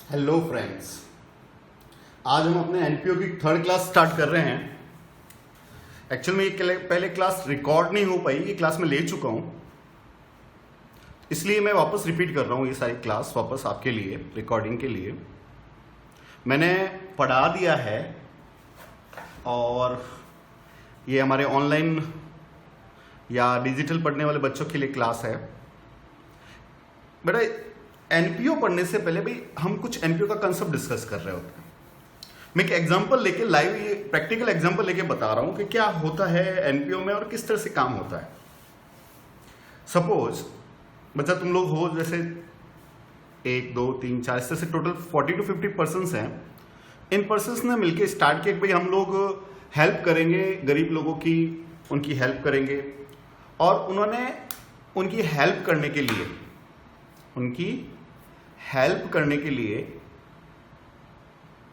Hello friends, आज हम अपने एनपीओ की थर्ड क्लास स्टार्ट कर रहे हैं। एक्चुअल में ये पहले क्लास रिकॉर्ड नहीं हो पाई, ये क्लास में ले चुका हूं, इसलिए मैं वापस रिपीट कर रहा हूं ये सारी क्लास वापस आपके लिए रिकॉर्डिंग के लिए। मैंने पढ़ा दिया है और ये हमारे ऑनलाइन या डिजिटल पढ़ने वाले बच्चों के लिए क्लास है। बेटा, एनपीओ पढ़ने से पहले भाई हम कुछ एनपीओ का कंसेप्ट डिस्कस कर रहे होते हैं। मैं एक एग्जांपल लेके लाइव ये प्रैक्टिकल एग्जांपल लेके बता रहा हूं कि क्या होता है एनपीओ में और किस तरह से काम होता है। सपोज बच्चा तुम लोग हो, जैसे 1 2 3 4 इस तरह से टोटल 40 to 50 पर्सनस हैं। इन पर्सनस ने मिलके स्टार्ट किया कि भाई हम लोग हेल्प करेंगे गरीब लोगों की, उनकी हेल्प करेंगे। और उन्होंने उनकी हेल्प करने के लिए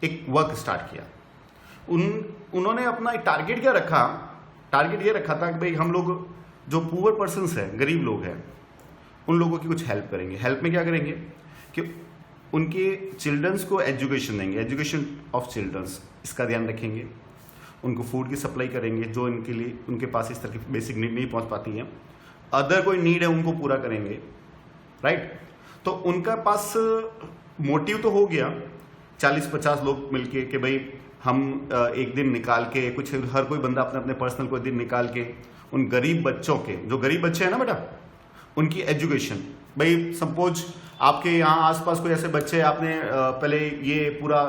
एक वर्क स्टार्ट किया। उन्होंने अपना एक टारगेट क्या रखा? टारगेट ये रखा था कि भाई हम लोग जो पुअर पर्सन्स हैं, गरीब लोग हैं, उन लोगों की कुछ हेल्प करेंगे। हेल्प में क्या करेंगे कि उनके चिल्ड्रंस को एजुकेशन देंगे, एजुकेशन ऑफ चिल्ड्रंस, इसका ध्यान रखेंगे। उनको फूड की सप्लाई करेंगे जो इनके लिए उनके पास इस तरह की बेसिक नीड नहीं पहुंच पाती है। अदर कोई नीड है उनको पूरा करेंगे, राइट। तो उनका पास मोटिव तो हो गया 40-50 लोग मिलके कि भाई हम एक दिन निकाल के कुछ, हर कोई बंदा अपने अपने पर्सनल कोई दिन निकाल के उन गरीब बच्चों के, जो गरीब बच्चे हैं ना बेटा, उनकी एजुकेशन। भाई सपोज आपके यहाँ आसपास कोई ऐसे बच्चे, आपने पहले ये पूरा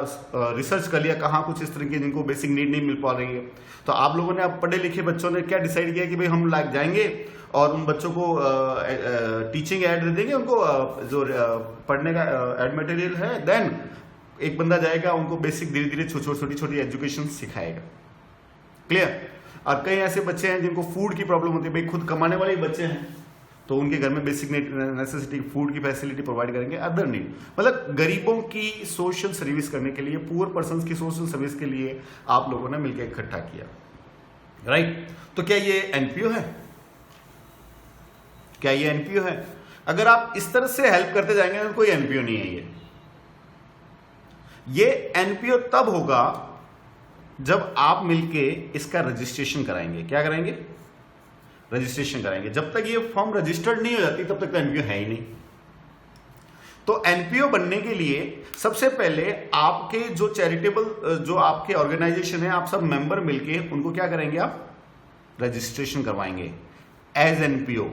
रिसर्च कर लिया कहाँ कुछ इस तरह के जिनको बेसिक नीड नहीं मिल पा रही है, तो आप लोगों ने, अब पढ़े लिखे बच्चों ने क्या डिसाइड किया कि भाई हम लाइक जाएंगे और उन बच्चों को टीचिंग ऐड दे देंगे, उनको जो पढ़ने का ऐड मटेरियल है। देन एक बंदा जाएगा उनको बेसिक धीरे धीरे छोटी छोटी एजुकेशन सिखाएगा। क्लियर? और कई ऐसे बच्चे हैं जिनको फूड की प्रॉब्लम होती है, भाई खुद कमाने वाले बच्चे हैं, तो उनके घर में बेसिक नेसेसिटी फूड की फैसिलिटी प्रोवाइड करेंगे। अदर नीड, मतलब गरीबों की सोशल सर्विस करने के लिए, पुअर पर्संस की सोशल सर्विस के लिए आप लोगों ने मिलकर इकट्ठा किया, राइट। तो क्या ये एनपीओ है? क्या ये एनपीओ है? अगर आप इस तरह से हेल्प करते जाएंगे तो कोई एनपीओ नहीं है। ये एनपीओ तब होगा जब आप मिलके इसका रजिस्ट्रेशन कराएंगे। क्या कराएंगे? रजिस्ट्रेशन कराएंगे। जब तक ये फॉर्म रजिस्टर्ड नहीं हो जाती तब तक तो एनपीओ है ही नहीं। तो एनपीओ बनने के लिए सबसे पहले आपके जो चैरिटेबल, जो आपके ऑर्गेनाइजेशन है, आप सब मेंबर मिलके उनको क्या करेंगे? आप रजिस्ट्रेशन करवाएंगे एज एनपीओ।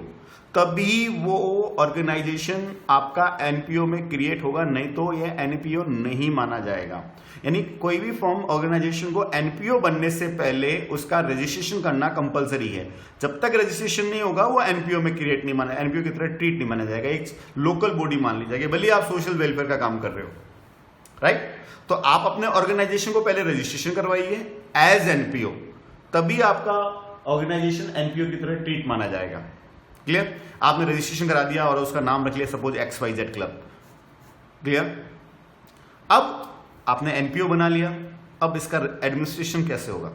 तभी वो ऑर्गेनाइजेशन आपका एनपीओ में क्रिएट होगा, नहीं तो ये एनपीओ नहीं माना जाएगा। यानी कोई भी फॉर्म ऑर्गेनाइजेशन को एनपीओ बनने से पहले उसका रजिस्ट्रेशन करना कंपलसरी है। जब तक रजिस्ट्रेशन नहीं होगा वो एनपीओ में क्रिएट नहीं माना, एनपीओ की तरह ट्रीट नहीं माना जाएगा, एक लोकल बॉडी मान ली जाएगी, भले आप सोशल वेलफेयर का काम कर रहे हो, राइट। तो आप अपने ऑर्गेनाइजेशन को पहले रजिस्ट्रेशन करवाइए एज एनपीओ, तभी आपका ऑर्गेनाइजेशन एनपीओ की तरह ट्रीट माना जाएगा। क्लियर? आपने रजिस्ट्रेशन करा दिया और उसका नाम रख लिया सपोज XYZ क्लब। क्लियर? अब आपने एनपीओ बना लिया, अब इसका एडमिनिस्ट्रेशन कैसे होगा?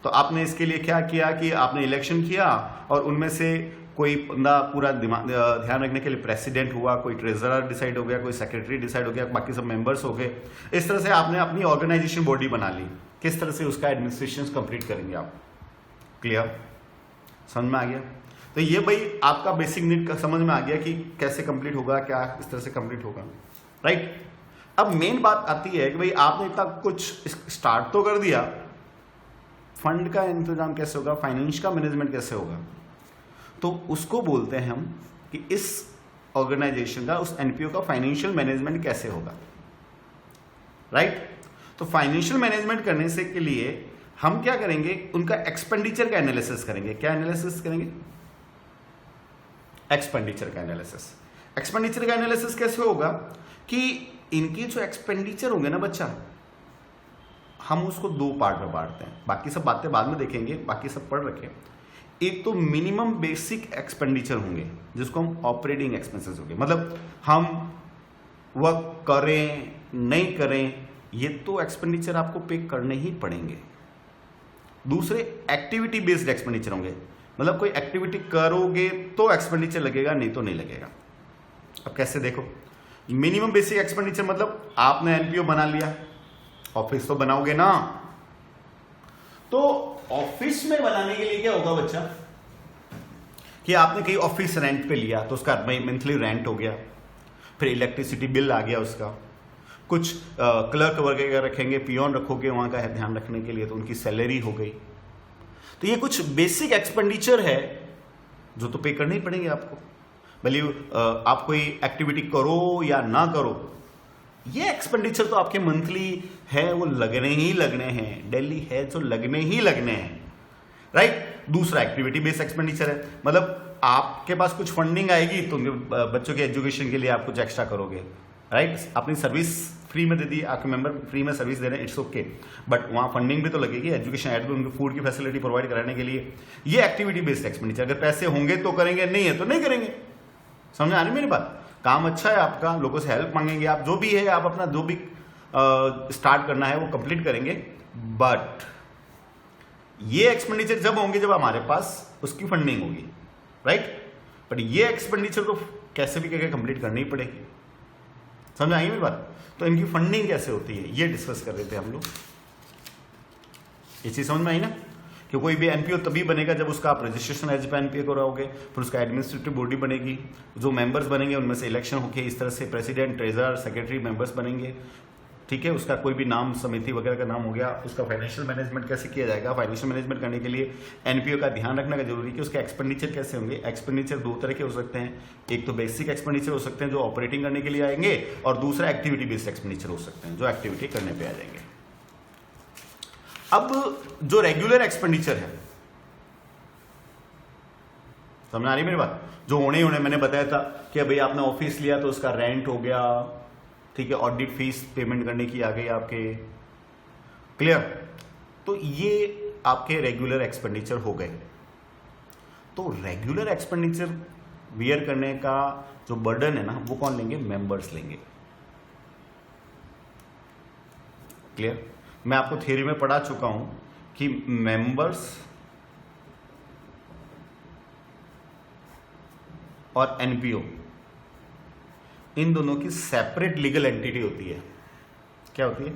तो आपने इसके लिए क्या किया कि आपने इलेक्शन किया और उनमें से कोई बंदा पूरा ध्यान रखने के लिए प्रेसिडेंट हुआ, कोई ट्रेजरर डिसाइड हो गया, कोई सेक्रेटरी डिसाइड हो गया, बाकी सब मेंबर्स हो गए। इस तरह से आपने अपनी ऑर्गेनाइजेशन बॉडी बना ली। किस तरह से उसका एडमिनिस्ट्रेशन कंप्लीट करेंगे आप? क्लियर? समझ में आ गया? तो ये भाई आपका बेसिक नीड का समझ में आ गया कि कैसे कंप्लीट होगा, क्या इस तरह से कंप्लीट होगा, राइट। अब मेन बात आती है कि भाई आपने इतना कुछ स्टार्ट तो कर दिया, फंड का इंतजाम कैसे होगा, फाइनेंस का मैनेजमेंट कैसे होगा? तो उसको बोलते हैं हम कि इस ऑर्गेनाइजेशन का, उस एनपीओ का फाइनेंशियल मैनेजमेंट कैसे होगा, राइट। तो फाइनेंशियल मैनेजमेंट करने से के लिए हम क्या करेंगे? उनका एक्सपेंडिचर का एनालिसिस करेंगे। क्या एनालिसिस करेंगे? एक्सपेंडिचर का एनालिसिस। एक्सपेंडिचर का एनालिसिस कैसे होगा कि इनकी जो एक्सपेंडिचर होंगे ना बच्चा, हम उसको 2 पार्ट में बांटते हैं। बाकी सब बातें बाद में देखेंगे, बाकी सब पढ़ रखें। एक तो मिनिमम बेसिक एक्सपेंडिचर होंगे जिसको हम ऑपरेटिंग एक्सपेंसेस होंगे, मतलब हम वर्क करें नहीं करें ये तो एक्सपेंडिचर आपको पे करने ही पड़ेंगे। दूसरे एक्टिविटी बेस्ड एक्सपेंडिचर होंगे, मतलब कोई एक्टिविटी करोगे तो एक्सपेंडिचर लगेगा, नहीं तो नहीं लगेगा। अब कैसे देखो, मिनिमम बेसिक एक्सपेंडिचर मतलब आपने एनपीओ बना लिया, ऑफिस तो बनाओगे ना, तो ऑफिस में बनाने के लिए क्या होगा बच्चा कि आपने कहीं ऑफिस रेंट पे लिया तो उसका मंथली रेंट हो गया, फिर इलेक्ट्रिसिटी बिल आ गया उसका, कुछ क्लर्क वगैरह रखेंगे, पियोन रखोगे वहां का ध्यान रखने के लिए, तो उनकी सैलरी हो गई। तो ये कुछ बेसिक एक्सपेंडिचर है जो तो पे करने ही पड़ेंगे आपको, भले आप कोई एक्टिविटी करो या ना करो, ये एक्सपेंडिचर तो आपके मंथली है, वो लगने ही लगने हैं, डेली है जो लगने ही लगने हैं, राइट। दूसरा एक्टिविटी बेस्ड एक्सपेंडिचर है, मतलब आपके पास कुछ फंडिंग आएगी तो बच्चों के एजुकेशन के लिए आप कुछ एक्स्ट्रा करोगे, राइट। अपनी सर्विस फ्री में दे दी, आपके मेंबर फ्री में सर्विस दे रहे हैं, इट्स ओके, बट वहां फंडिंग भी तो लगेगी, एजुकेशन एड भी, उनको फूड की फैसिलिटी प्रोवाइड कराने के लिए, ये एक्टिविटी बेस्ड एक्सपेंडिचर। अगर पैसे होंगे तो करेंगे, नहीं है तो नहीं करेंगे। समझ आ रही मेरी बात? काम अच्छा है आपका, लोगों से हेल्प मांगेंगे आप, जो भी है आप अपना जो भी स्टार्ट करना है वो कंप्लीट करेंगे, बट ये एक्सपेंडिचर जब होंगे जब हमारे पास उसकी फंडिंग होगी, राइट। बट ये एक्सपेंडिचर तो कैसे भी करके कंप्लीट करनी ही पड़ेगी। समझ आई मेरी बात? तो इनकी फंडिंग कैसे होती है ये डिस्कस कर रहे थे हम लोग। ये चीज समझ में आई ना कि कोई भी एनपीओ तभी बनेगा जब उसका आप रजिस्ट्रेशन एज पे एनपीओ कराओगे, फिर उसका एडमिनिस्ट्रेटिव बॉडी बनेगी, जो मेंबर्स बनेंगे उनमें से इलेक्शन होके इस तरह से प्रेसिडेंट, ट्रेजरर, सेक्रेटरी मेंबर्स बनेंगे, ठीक है। उसका कोई भी नाम, समिति वगैरह का नाम हो गया, उसका फाइनेंशियल मैनेजमेंट कैसे किया जाएगा, फाइनेंशियल मैनेजमेंट करने के लिए एनपीओ का ध्यान रखना का जरूरी है कि उसके एक्सपेंडिचर कैसे होंगे। एक्सपेंडिचर दो तरह के हो सकते हैं, एक तो बेसिक एक्सपेंडिचर हो सकते हैं जो ऑपरेटिंग करने के लिए आएंगे, और दूसरा एक्टिविटी बेस्ड एक्सपेंडिचर हो सकते हैं जो एक्टिविटी करने पर आ जाएंगे। अब जो रेगुलर एक्सपेंडिचर है, समझ आ रही मेरी बात, जो होने मैंने बताया था कि भाई आपने ऑफिस लिया तो उसका रेंट हो गया, ठीक है, ऑडिट फीस पेमेंट करने की आ गई आपके, क्लियर। तो ये आपके रेगुलर एक्सपेंडिचर हो गए। तो रेगुलर एक्सपेंडिचर बियर करने का जो बर्डन है ना, वो कौन लेंगे? मेंबर्स लेंगे, क्लियर। मैं आपको थ्योरी में पढ़ा चुका हूं कि मेंबर्स और एनपीओ इन दोनों की सेपरेट लीगल एंटिटी होती है। क्या होती है?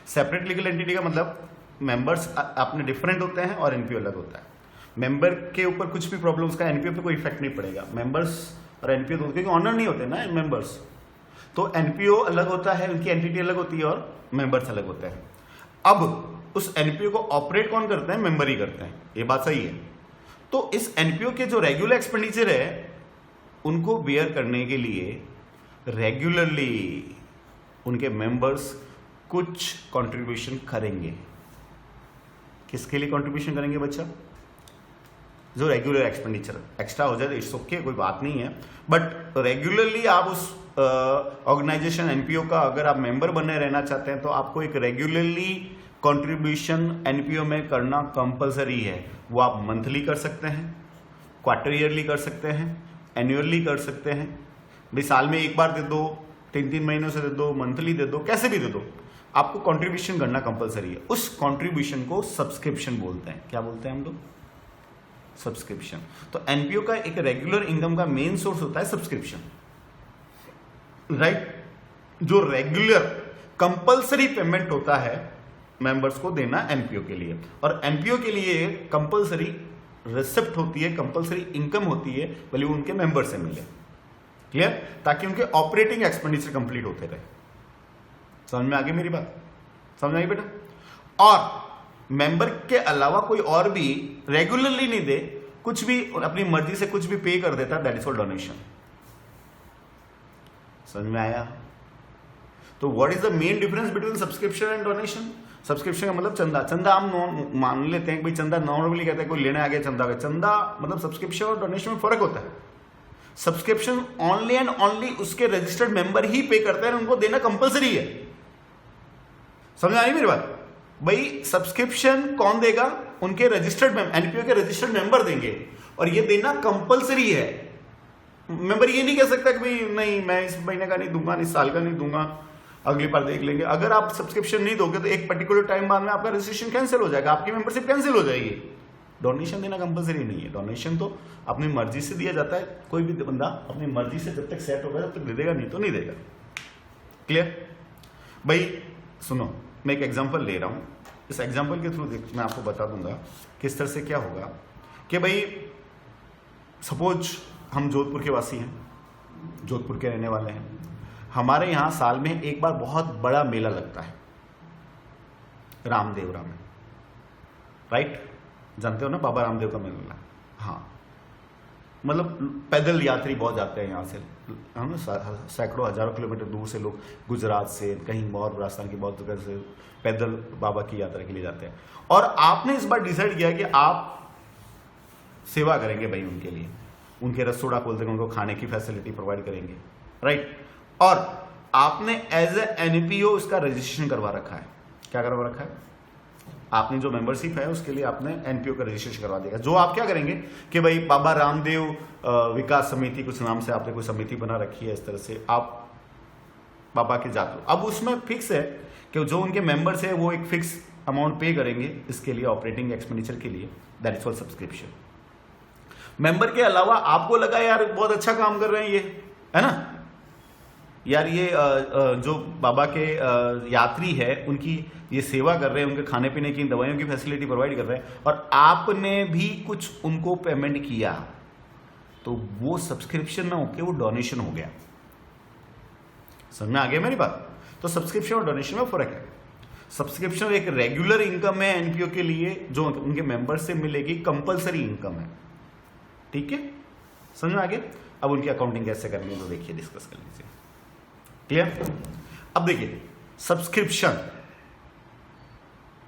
सेपरेट लीगल एंटिटी का मतलब मेंबर्स अपने डिफरेंट होते हैं और एनपीओ अलग होता है। मेंबर के ऊपर कुछ भी प्रॉब्लम उसका एनपीओ पे कोई इफेक्ट नहीं पड़ेगा। मेंबर्स और एनपीओ दोनों, क्योंकि ऑनर नहीं होते ना मेंबर्स, तो एनपीओ अलग होता है, उनकी एंटिटी अलग होती है और मेंबर्स अलग होते हैं। अब उस एनपीओ को ऑपरेट कौन करते हैं? मेंबर ही करते हैं, ये बात सही है। तो इस एनपीओ के जो रेगुलर एक्सपेंडिचर है उनको बेयर करने के लिए रेगुलरली उनके मेंबर्स कुछ कंट्रीब्यूशन करेंगे। किसके लिए कंट्रीब्यूशन करेंगे बच्चा? जो रेगुलर एक्सपेंडिचर एक्स्ट्रा हो जाए इट्स ओके, कोई बात नहीं है, बट रेगुलरली आप उस ऑर्गेनाइजेशन एनपीओ का अगर आप मेंबर बने रहना चाहते हैं तो आपको एक रेगुलरली कंट्रीब्यूशन एनपीओ में करना कंपलसरी है। वो आप मंथली कर सकते हैं, क्वार्टर ईयरली कर सकते हैं, एनुअली कर सकते हैं, भाई साल में एक बार दे दो, 3-3 महीनों से दे दो, मंथली दे दो, कैसे भी दे दो, आपको कंट्रीब्यूशन करना कंपलसरी है। उस कंट्रीब्यूशन को सब्सक्रिप्शन बोलते हैं। क्या बोलते हैं हम लोग? सब्सक्रिप्शन। तो एनपीओ का एक रेगुलर इनकम का मेन सोर्स होता है सब्सक्रिप्शन, राइट। जो रेगुलर कंपलसरी पेमेंट होता है मेंबर्स को देना एनपीओ के लिए, और एनपीओ के लिए कंपलसरी रिसिप्ट होती है, कंपलसरी इनकम होती है, भले वो उनके मेंबर से मिले, क्लियर, ताकि उनके ऑपरेटिंग एक्सपेंडिचर कंप्लीट होते रहे। समझ में आ गई मेरी बात? समझ आई बेटा? और मेंबर के अलावा कोई और भी रेगुलरली नहीं दे, कुछ भी अपनी मर्जी से कुछ भी पे कर देता, दैट इज कॉल्ड डोनेशन। समझ में आया? तो what is the main difference between subscription and donation? Subscription का मतलब चंदा। चंदा हम मान लेते हैं कि भाई चंदा नॉर्मली कहते हैं कोई लेने आ गया चंदा का। चंदा मतलब सब्सक्रिप्शन और डोनेशन में फर्क होता है। सब्सक्रिप्शन ओनली एंड ओनली उसके रजिस्टर्ड मेंबर ही पे करते हैं, उनको देना कंपलसरी है। समझ आई मेरी बात? भाई सब्सक्रिप्शन कौन देगा? उनके रजिस्टर्ड एनपीओ के रजिस्टर्ड मेंबर देंगे, और ये देना कंपलसरी है। मेंबर ये नहीं कह सकता कि भाई नहीं मैं इस महीने का नहीं दूंगा, इस साल का नहीं दूंगा, अगली बार देख लेंगे। अगर आप सब्सक्रिप्शन नहीं दोगे तो एक पर्टिकुलर टाइम बाद में आपका रजिस्ट्रेशन कैंसिल हो जाएगा, आपकी मेंबरशिप कैंसिल हो जाएगी। डोनेशन देना कंपलसरी नहीं है, डोनेशन तो अपनी मर्जी से दिया जाता है, कोई भी बंदा अपनी मर्जी से जब तक सेट होगा तब तक दे देगा, नहीं तो नहीं देगा। क्लियर भाई? सुनो, मैं एक एग्जांपल ले रहा हूं, इस एग्जांपल के थ्रू मैं आपको बता दूंगा किस तरह से क्या होगा कि भाई सपोज हम जोधपुर के वासी हैं, जोधपुर के रहने वाले हैं, हमारे यहाँ साल में एक बार बहुत बड़ा मेला लगता है रामदेवरा में, राइट? जानते हो ना बाबा रामदेव का मेला? हाँ, मतलब पैदल यात्री बहुत जाते हैं यहाँ से, हम सैकड़ों हजारों किलोमीटर दूर से लोग, गुजरात से, कहीं और राजस्थान की बहुत जगह से पैदल बाबा की यात्रा के लिए जाते हैं। और आपने इस बार डिसाइड किया कि आप सेवा करेंगे भाई उनके लिए, उनके रसोड़ा खोल देंगे, उनको खाने की फैसिलिटी प्रोवाइड करेंगे, राइट? और आपने एज ए एनपीओ इसका रजिस्ट्रेशन करवा रखा है। क्या करवा रखा है? आपने जो मेंबरशिप है उसके लिए आपने एनपीओ का रजिस्ट्रेशन करवा देगा। जो आप क्या करेंगे कि भाई बाबा रामदेव विकास समिति, कुछ नाम से आपने कोई समिति बना रखी है, इस तरह से आप बाबा के जाते हो। अब उसमें फिक्स है कि जो उनके मेंबर्स है वो एक फिक्स अमाउंट पे करेंगे इसके लिए, ऑपरेटिंग एक्सपेंडिचर के लिए, that is for subscription. Member के अलावा आपको लगा यार बहुत अच्छा काम कर रहे हैं ये, है ना यार, ये जो बाबा के यात्री है उनकी ये सेवा कर रहे हैं, उनके खाने पीने की, दवाइयों की फैसिलिटी प्रोवाइड कर रहे हैं, और आपने भी कुछ उनको पेमेंट किया, तो वो सब्सक्रिप्शन ना होके वो डोनेशन हो गया। समझ में आ गया मेरी बात? तो सब्सक्रिप्शन और डोनेशन में फर्क है। सब्सक्रिप्शन एक रेगुलर इनकम है एनपीओ के लिए, जो उनके मेंबर से मिलेगी, कंपलसरी इनकम है, ठीक है? समझ में आ गया? अब उनकी अकाउंटिंग कैसे करनी है तो देखिए, डिस्कस कर लीजिए। क्लियर? अब देखिए सब्सक्रिप्शन,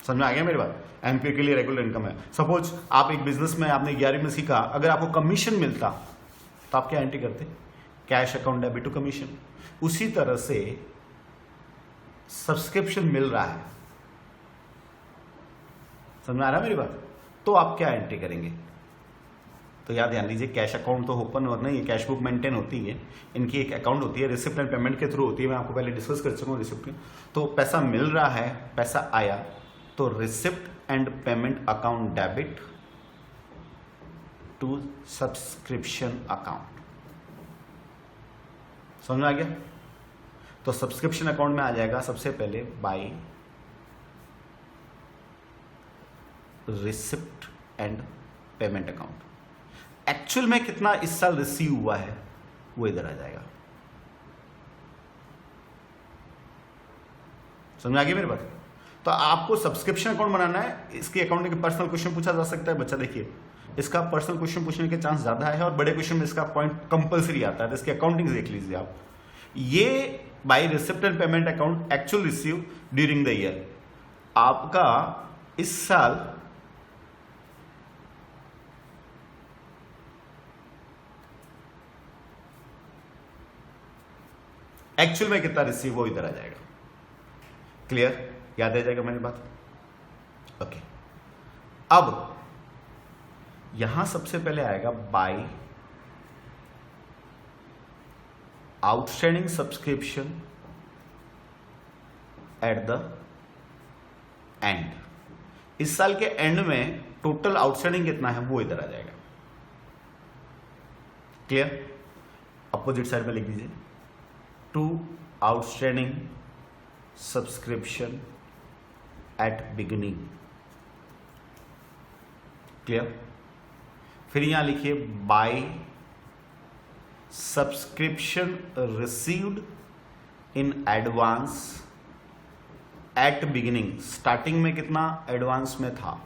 समझ में आ गया मेरी बात? एनपीओ के लिए रेगुलर इनकम है। सपोज आप एक बिजनेस में, आपने 11वीं में सीखा, अगर आपको कमीशन मिलता तो आप क्या एंट्री करते? Cash account debit to commission. उसी तरह से सब्सक्रिप्शन मिल रहा है, समझ में आ रहा है मेरी बात? तो आप क्या एंट्री करेंगे? तो याद ध्यान दीजिए, कैश अकाउंट तो ओपन और नहीं है, कैश बुक मेंटेन होती है, इनकी एक अकाउंट होती है, रिसिप्ट एंड पेमेंट के थ्रू होती है। मैं आपको पहले डिस्कस कर चुका हूँ रिसिप्ट। तो पैसा मिल रहा है, पैसा आया, तो receipt and payment account debit to subscription account. समझ में आ गया? तो सब्सक्रिप्शन अकाउंट में आ जाएगा सबसे पहले by receipt and payment account. Actual में कितना इस साल रिसीव हुआ है वो इधर आ जाएगा। समझ आ गई मेरी बात? तो आपको सब्सक्रिप्शन अकाउंट बनाना है। इसकी अकाउंटिंग के पर्सनल क्वेश्चन पूछा जा सकता है बच्चा, देखिए इसका पर्सनल क्वेश्चन पूछने के चांस ज्यादा है, और बड़े क्वेश्चन में इसका पॉइंट कंपलसरी आता है। तो इसकी अकाउंटिंग देख लीजिए आप। ये by receipt and payment account actual receive during the year, आपका इस साल एक्चुअल में कितना रिसीव वो इधर आ जाएगा। क्लियर? याद आ जाएगा मेरी बात? ओके। अब यहां सबसे पहले आएगा by outstanding subscription at the end. इस साल के एंड में टोटल आउटस्टैंडिंग कितना है वो इधर आ जाएगा। क्लियर? अपोजिट साइड में लिख दीजिए, to outstanding subscription at beginning. Clear? फिर यहां लिखिए by subscription received in advance at beginning. Starting में कितना एडवांस में था?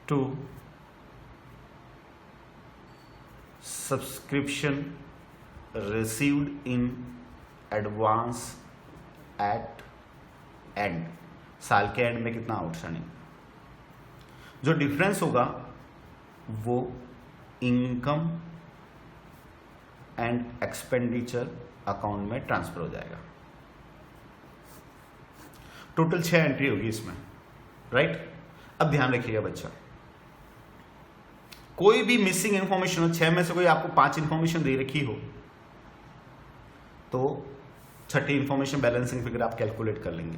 To subscription received in advance at end. साल के एंड में कितना आउटस्टैंडिंग। जो डिफरेंस होगा वो इनकम एंड एक्सपेंडिचर अकाउंट में ट्रांसफर हो जाएगा। टोटल 6 एंट्री होगी इसमें, राइट? अब ध्यान रखिएगा बच्चा, कोई भी मिसिंग इंफॉर्मेशन हो, 6 में से कोई आपको 5 इंफॉर्मेशन दे रखी हो तो छठी इंफॉर्मेशन बैलेंसिंग फिगर आप कैलकुलेट कर लेंगे।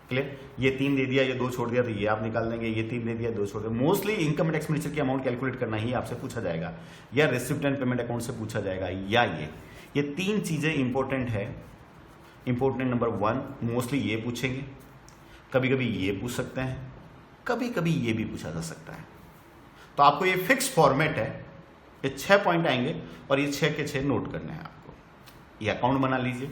क्लियर? ये 3 दे दिया, ये 2 छोड़ दिया, तो ये आप निकाल देंगे, ये 3 दे दिया, 2 छोड़ दिया। मोस्टली इनकम एंड एक्सपेंडिचर की अमाउंट कैलकुलेट करना ही आपसे पूछा जाएगा, या रिसिप्ट एंड पेमेंट अकाउंट से पूछा जाएगा, या ये 3 चीजें इंपॉर्टेंट है। इंपॉर्टेंट नंबर 1 मोस्टली ये पूछेंगे, कभी कभी ये पूछ सकते हैं, कभी कभी ये भी पूछा जा सकता है। तो आपको ये फिक्स फॉर्मेट है, ये 6 पॉइंट आएंगे और ये 6 के 6 नोट करने हैं आपको। ये अकाउंट बना लीजिए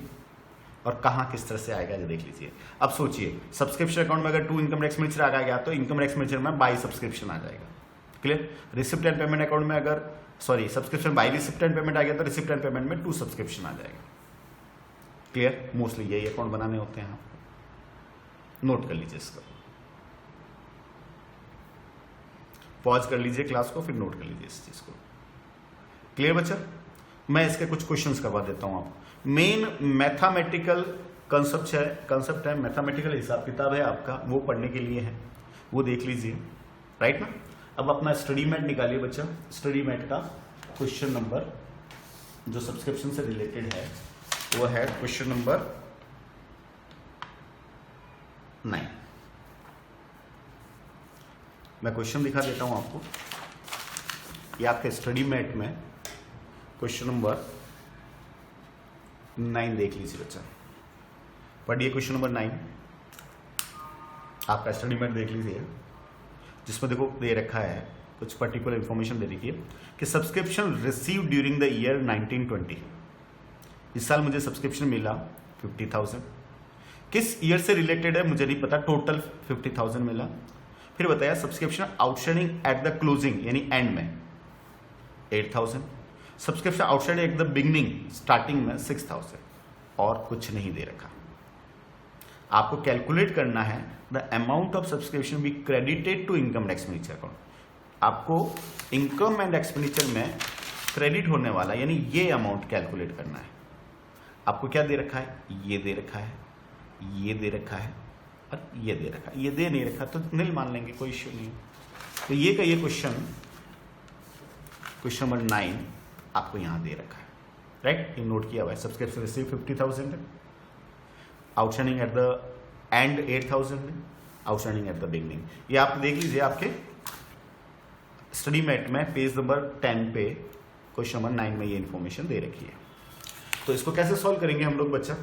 और कहाँ किस तरह से आएगा ये देख लीजिए। अब सोचिए, सब्सक्रिप्शन अकाउंट में अगर 2 इनकम एक्सपेंडिचर आ गया तो इनकम एक्सपेंडिचर में बाई सब्सक्रिप्शन आ जाएगा। Clear? Receipt and payment account में अगर subscription by receipt and payment आ गया तो रिसिप्ट एंड पेमेंट में 2 सब्सक्रिप्शन आ जाएगा। क्लियर? मोस्टली यही अकाउंट बनाने होते हैं, आपको नोट कर लीजिए इसको। पॉज कर लीजिए क्लास को, फिर नोट कर लीजिए इस चीज को। क्लियर बच्चा? मैं इसके कुछ क्वेश्चंस करवा देता हूं आपको। मेन मैथमेटिकल कंसेप्ट है, मैथमेटिकल हिसाब किताब है आपका, वो पढ़ने के लिए है, वो देख लीजिए। राइट ना? अब अपना स्टडी मैट निकालिए बच्चा। स्टडी मैट का क्वेश्चन नंबर जो सब्सक्रिप्शन से रिलेटेड है वो है क्वेश्चन नंबर 9। मैं क्वेश्चन दिखा देता हूं आपको। ये आपके स्टडी मैट में क्वेश्चन नंबर 9 देख लीजिए बच्चा। पढ़िए क्वेश्चन नंबर 9, आपका स्टडी मैट देख लीजिए, जिसमें देखो दे रखा है कुछ पर्टिकुलर इंफॉर्मेशन दे रखी है कि subscription receive during the year 1920। इस साल मुझे सब्सक्रिप्शन मिला 50,000। किस ईयर से रिलेटेड है मुझे नहीं पता, टोटल 50,000 मिला। फिर बताया subscription outstanding at the closing यानी एंड में 8,000। Subscription outstanding at the beginning starting में 6,000, और कुछ नहीं दे रखा। आपको कैलकुलेट करना है the amount of subscription be credited to income and expenditure account. आपको इनकम एंड एक्सपेंडिचर में क्रेडिट होने वाला यानी ये अमाउंट कैलकुलेट करना है। आपको क्या दे रखा है? ये दे रखा है, ये दे रखा है और ये दे रखा है। ये दे नहीं रखा तो नील मान लेंगे, कोई इश्यू नहीं। तो ये का ये क्वेश्चन नंबर 9 आपको यहां दे रखा है। राइट? ये नोट किया हुआ है। सब्सक्रिप्शन रिसीव 50,000 है, आउटस्टैंडिंग एट द एंड 8,000 है, आउटस्टैंडिंग एट द बिगनिंग। ये आप देख लीजिए आपके स्टडी मैट में पेज नंबर 10 पे क्वेश्चन नंबर 9 में ये इंफॉर्मेशन दे रखी है। तो इसको कैसे सॉल्व करेंगे हम लोग बच्चा,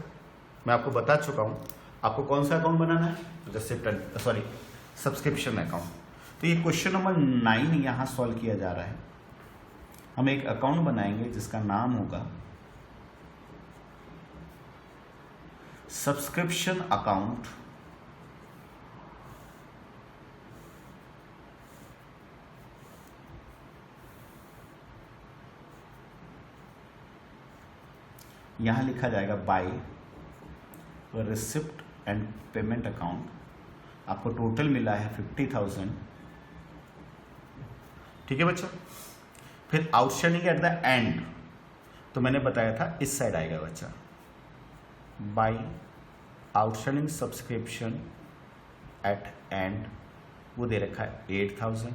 मैं आपको बता चुका हूं। आपको कौन सा अकाउंट बनाना है? Subscription account. तो ये क्वेश्चन नंबर 9 यहां सॉल्व किया जा रहा है। हम एक अकाउंट बनाएंगे जिसका नाम होगा सब्सक्रिप्शन अकाउंट यहां लिखा जाएगा by receipt and payment account. आपको टोटल मिला है 50,000। ठीक है बच्चा? फिर आउटस्टैंडिंग एट द एंड, तो मैंने बताया था इस साइड आएगा बच्चा, by outstanding subscription at end, वो दे रखा है 8,000।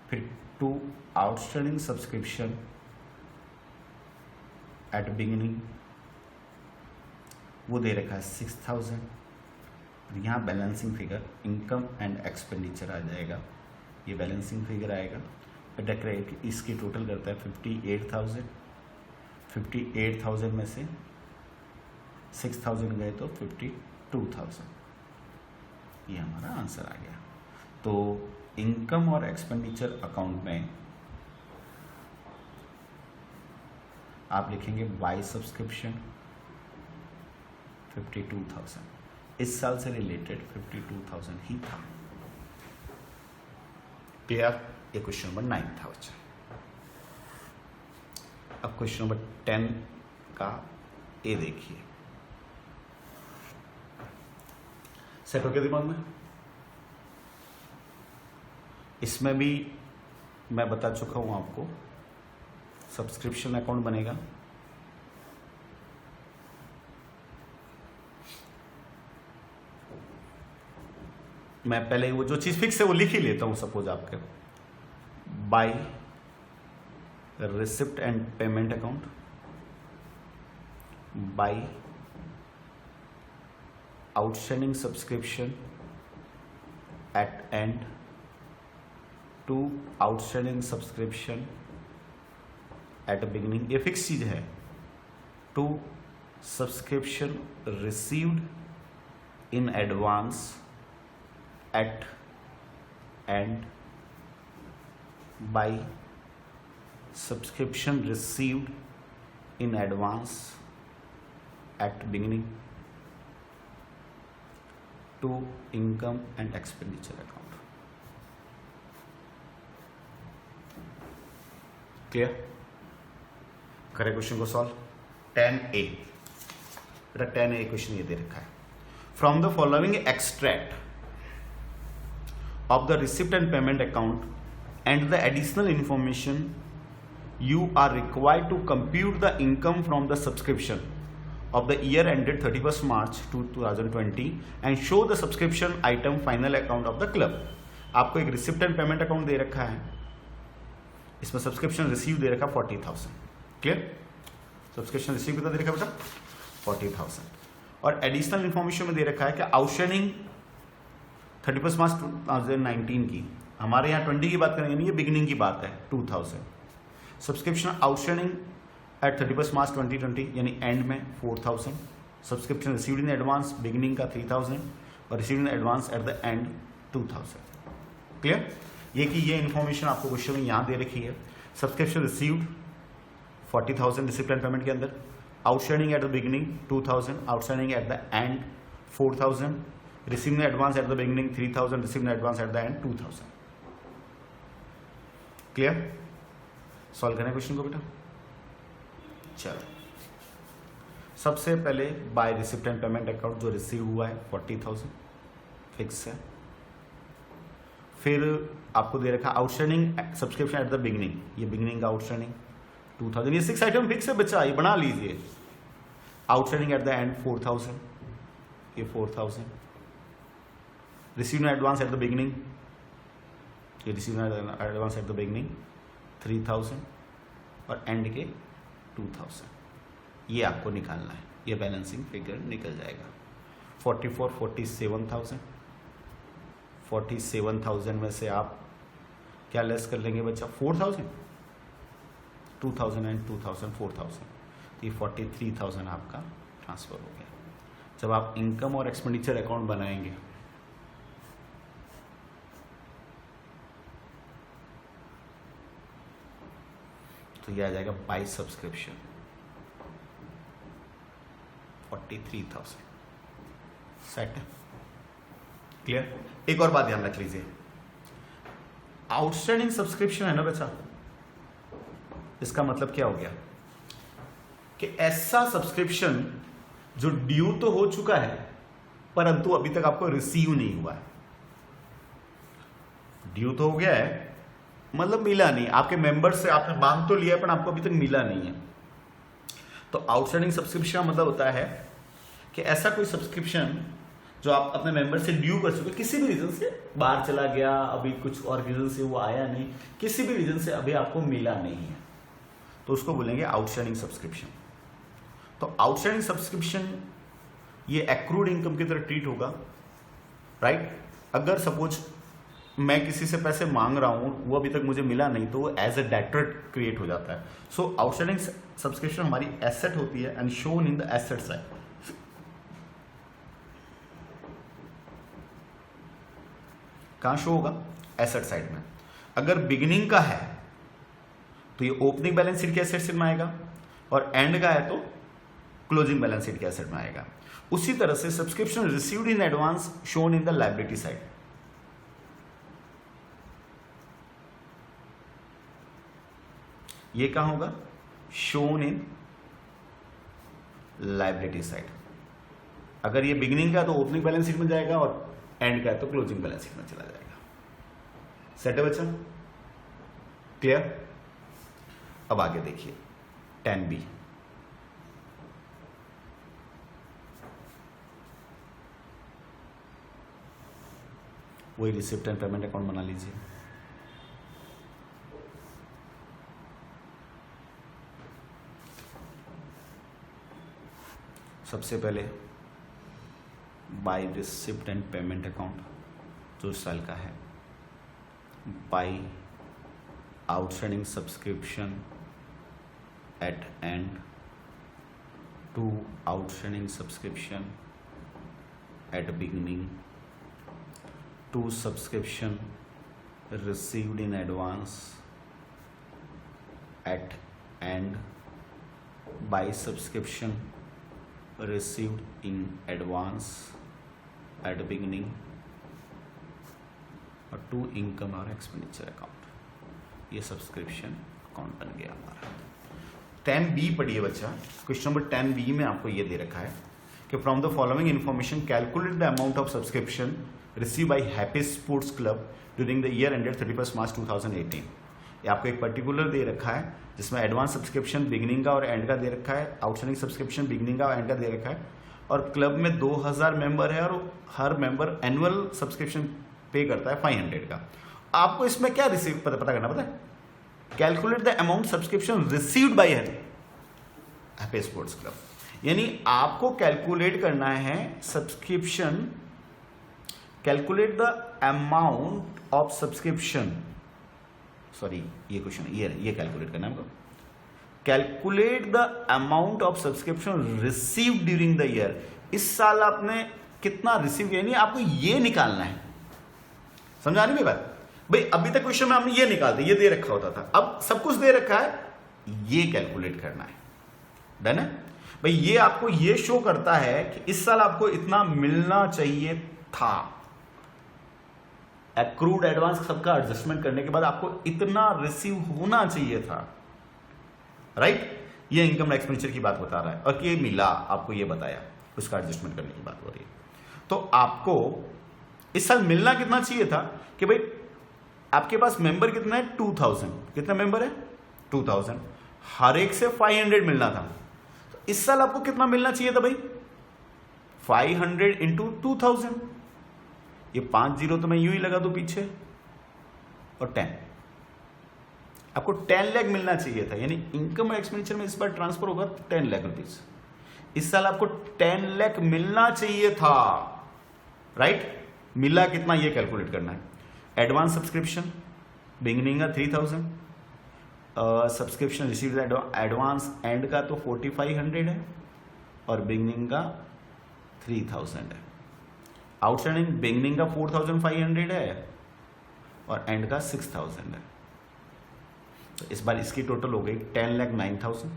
फिर to outstanding subscription at beginning, वो दे रखा है 6,000। यहाँ balancing figure income and expenditure आ जाएगा, ये बैलेंसिंग फिगर आएगा। डेकोरेट इसकी टोटल करता है 58,000। 58,000 में से 6,000 गए तो 52,000। ये हमारा आंसर आ गया। तो इनकम और एक्सपेंडिचर अकाउंट में आप लिखेंगे बाय सब्सक्रिप्शन 52,000। इस साल से रिलेटेड 52,000 ही था। क्लियर? ये क्वेश्चन नंबर 9 था बच्चा। अब क्वेश्चन नंबर 10 का ए देखिए। सेट हो गया दिमाग में? इसमें भी मैं बता चुका हूं आपको, सब्सक्रिप्शन अकाउंट बनेगा। मैं पहले वो जो चीज फिक्स है वो लिख ही लेता हूं। सपोज आपके by receipt and payment account, by outstanding subscription at end to outstanding subscription at beginning, ये फिक्स चीज है, to subscription received in advance at end by subscription received in advance at beginning to income and expenditure account. Clear? करें question को solve. 10A, बेटा 10A question ये दे रखा है, from the following extract of the receipt and payment account and the additional information you are required to compute the income from the subscription of the year ended 31st March 2020 and show the subscription item final account of the club. आपको एक receipt and payment account दे रखा है, इसमें subscription receive दे रखा 40,000। Clear? Subscription receive कितना दे रखा बेटा? 40,000। और एडिशनल इंफॉर्मेशन में दे रखा है कि आउटस्टैंडिंग 31 मार्च 2019 की, हमारे यहाँ 20 की बात करेंगे नहीं, ये बिगिनिंग की बात है, 2000। सब्सक्रिप्शन आउटस्टैंडिंग एट 31 मार्च 2020 यानी एंड में 4,000, subscription received in advance beginning का 3,000 और received in advance at the end 2,000। Clear? ये कि ये इन्फॉर्मेशन आपको क्वेश्चन में यहाँ दे रखी है। Subscription received 40,000 receipt and payment के अंदर, outstanding at the beginning 2,000, outstanding at the end 4,000, received in advance at the beginning 3,000, received in advance at the end 2,000। Clear? Solve करें क्वेश्चन को बेटा। चलो, सबसे पहले by receipt and payment account जो receive हुआ है 40,000 फिक्स है। फिर आपको दे रखा outstanding subscription at the beginning, ये बिगिनिंग का आउटस्टैंडिंग 2,000, ये 6 आइटम फिक्स है बच्चा, ये बना लीजिए। आउटस्टैंडिंग एट द एंड 4,000, ये 4,000, receive in advance at the beginning, ये receive in advance at the beginning 3,000 और एंड के 2,000, ये आपको निकालना है, ये बैलेंसिंग फिगर निकल जाएगा। 47,000 में से आप क्या लेस कर लेंगे बच्चा? 4,000, 2,000 एंड 2,000 4,000, ये 43,000 आपका ट्रांसफर हो गया। जब आप इनकम और एक्सपेंडिचर अकाउंट बनाएंगे तो ये आ जाएगा बाय सब्सक्रिप्शन 43,000। सेट है? क्लियर? एक और बात ध्यान रख लीजिए, आउटस्टैंडिंग सब्सक्रिप्शन है ना बच्चा, इसका मतलब क्या हो गया कि ऐसा सब्सक्रिप्शन जो ड्यू तो हो चुका है परंतु अभी तक आपको रिसीव नहीं हुआ है। ड्यू तो हो गया है मतलब मिला नहीं, आपके मेंबर से आपने मांग तो लिया है पर आपको अभी तक मिला नहीं है। तो आउटस्टैंडिंग सब्सक्रिप्शन मतलब होता है कि ऐसा कोई सब्सक्रिप्शन जो आप अपने मेंबर से ड्यू कर चुके, किसी भी रीजन से बाहर चला गया, अभी कुछ और रीजन से वो आया नहीं, किसी भी रीजन से अभी आपको मिला नहीं है, तो उसको बोलेंगे आउटस्टैंडिंग सब्सक्रिप्शन। तो आउटस्टैंडिंग सब्सक्रिप्शन ये एक्रूड इनकम की तरह ट्रीट होगा, राइट? अगर सपोज मैं किसी से पैसे मांग रहा हूं, वो अभी तक मुझे मिला नहीं, तो वो एज अ डेटर क्रिएट हो जाता है। सो आउटस्टैंडिंग सब्सक्रिप्शन हमारी एसेट होती है and shown in the asset side. कहां शो होगा? एसेट साइड में। अगर बिगिनिंग का है तो ये ओपनिंग बैलेंस शीट के एसेट साइड में आएगा और एंड का है तो क्लोजिंग बैलेंस शीट के एसेट में आएगा। उसी तरह से subscription received in advance shown in the liability side. ये कहां होगा? Shown in liability side. अगर ये बिगिनिंग का तो ओपनिंग बैलेंस शीट में जाएगा और एंड का है तो क्लोजिंग बैलेंस शीट में चला जाएगा। सेट है बच्चा? क्लियर? अब आगे देखिए 10B। वही रिसिप्ट एंड पेमेंट अकाउंट बना लीजिए। सबसे पहले by receipt and payment account जो इस साल का है, by outstanding subscription at end, to outstanding subscription at beginning, to subscription received in advance at end, by subscription received in advance at beginning, और टू इनकम और expenditure account. ये subscription account बन गया हमारा। 10B पढ़िए बच्चा। Question number 10B में आपको ये दे रखा है कि from the following information calculate the amount of subscription receive by happy sports club during the year ended 31 मार्च 2018। ये आपको एक पर्टिकुलर दे रखा है जिसमें एडवांस सब्सक्रिप्शन बिगिनिंग का और एंड का दे रखा है, आउटस्टैंडिंग सब्सक्रिप्शन बिगिनिंग का और एंड का दे रखा है, और क्लब में 2000 मेंबर है और हर मेंबर एनुअल सब्सक्रिप्शन पे करता है 500 का। आपको इसमें क्या रिसीव पता करना पता है? Calculate the amount subscription received by happy sports club, यानी आपको कैलकुलेट करना है subscription, calculate the amount of subscription, sorry ये क्वेश्चन ये कैलकुलेट करना है हमको। Calculate the amount of subscription received during the year, इस साल आपने कितना रिसीव किया, यानी आपको ये निकालना है। समझा नहीं मेरी बात भाई? अभी तक क्वेश्चन में हमने ये निकालते, ये दे रखा होता था, अब सब कुछ दे रखा है, ये कैलकुलेट करना है। डन है भाई? ये आपको ये शो करता है कि इस साल आपको इतना मिलना चाहिए था, एक्रूड एडवांस सबका एडजस्टमेंट करने के बाद आपको इतना रिसीव होना चाहिए था, राइट? ये इनकम एक्सपेंडिचर की बात बता रहा है, और कि ये मिला आपको, ये बताया, उसका एडजस्टमेंट करने की बात हो रही है। तो आपको इस साल मिलना कितना चाहिए था कि भाई आपके पास मेंबर कितना है? 2000। कितने मेंबर है? 2000। हर एक से 500 मिलना था। तो इस साल आपको कितना मिलना चाहिए था भाई? 500 इंटू 2000। ये 5 जीरो तो मैं यूं ही लगा दूं पीछे, और 10, आपको 10 लाख मिलना चाहिए था, यानी इनकम एक्सपेंडिचर में इस बार ट्रांसफर होगा 10 लाख रुपीज। इस साल आपको 10 लाख मिलना चाहिए था, राइट? मिला कितना ये कैलकुलेट करना है। एडवांस सब्सक्रिप्शन बिगिनिंग का 3000, सब्सक्रिप्शन रिसीव एडवांस एंड का तो 4500 है, और बिगिनिंग का 3000 है। आउटस्टैंडिंग बिगिनिंग का 4500 है और एंड का 6000 है। तो इस बार इसकी टोटल हो गई 10,09,000।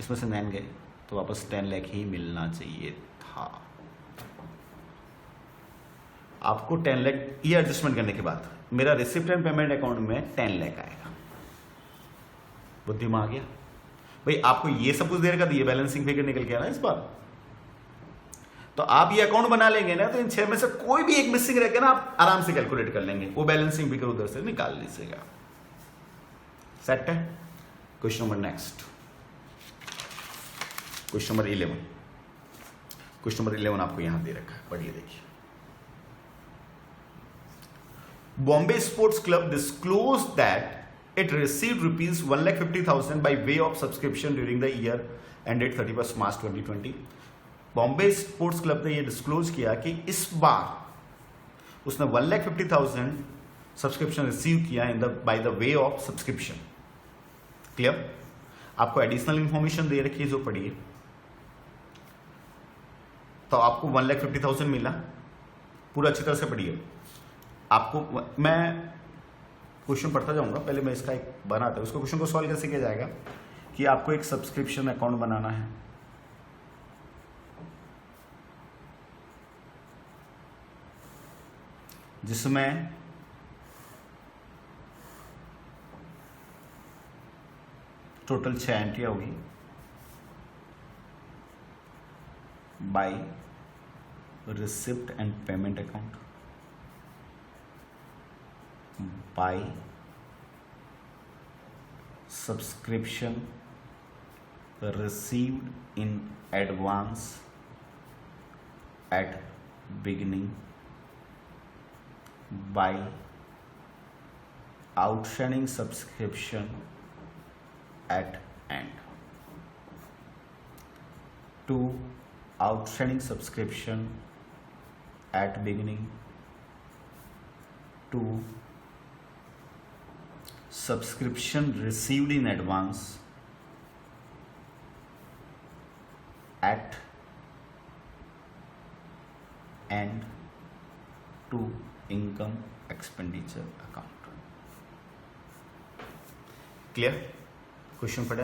इसमें से 9 गए तो वापस 10 लाख ही मिलना चाहिए था आपको। 10 लाख ये एडजस्टमेंट करने के बाद मेरा रिसिप्ट एंड पेमेंट अकाउंट में 10 लाख आएगा। बुद्धि में आ गया भाई? आपको ये सब कुछ दे रखा, तो ये बैलेंसिंग फिगर निकल के आना इस बार। तो आप ये अकाउंट बना लेंगे ना, तो इन 6 में से कोई भी एक मिसिंग रह के ना आप आराम से कैलकुलेट कर लेंगे, वो बैलेंसिंग फिगर उधर से निकाल लीजिएगा। सेट है? Question number next, question number 11। Question number 11 आपको यहां दे रखा है, पढ़िए देखिए। Bombay sports club disclose that it received rupees 1,50,000 by way of subscription during the year ended 31st March 2020। Bombay sports club ने ये डिस्क्लोज किया कि इस बार उसने 1,50,000 सब्सक्रिप्शन रिसीव किया by the way of subscription. Clear? आपको एडिशनल इंफॉर्मेशन दे रखी है जो पढ़िए। तो आपको 1,50,000 मिला, पूरा अच्छी तरह से पढ़िए। आपको मैं क्वेश्चन पढ़ता जाऊंगा, पहले मैं इसका एक बनाता हूं। उसको क्वेश्चन को सॉल्व कैसे किया जाएगा कि आपको एक सब्सक्रिप्शन अकाउंट बनाना है, जिसमें टोटल 6 एंट्रियां होगी। By receipt and payment account, by subscription received in advance at beginning, by outstanding subscription at end। to outstanding subscription at beginning to subscription received in advance at and to income expenditure account. Clear? Question पढ़े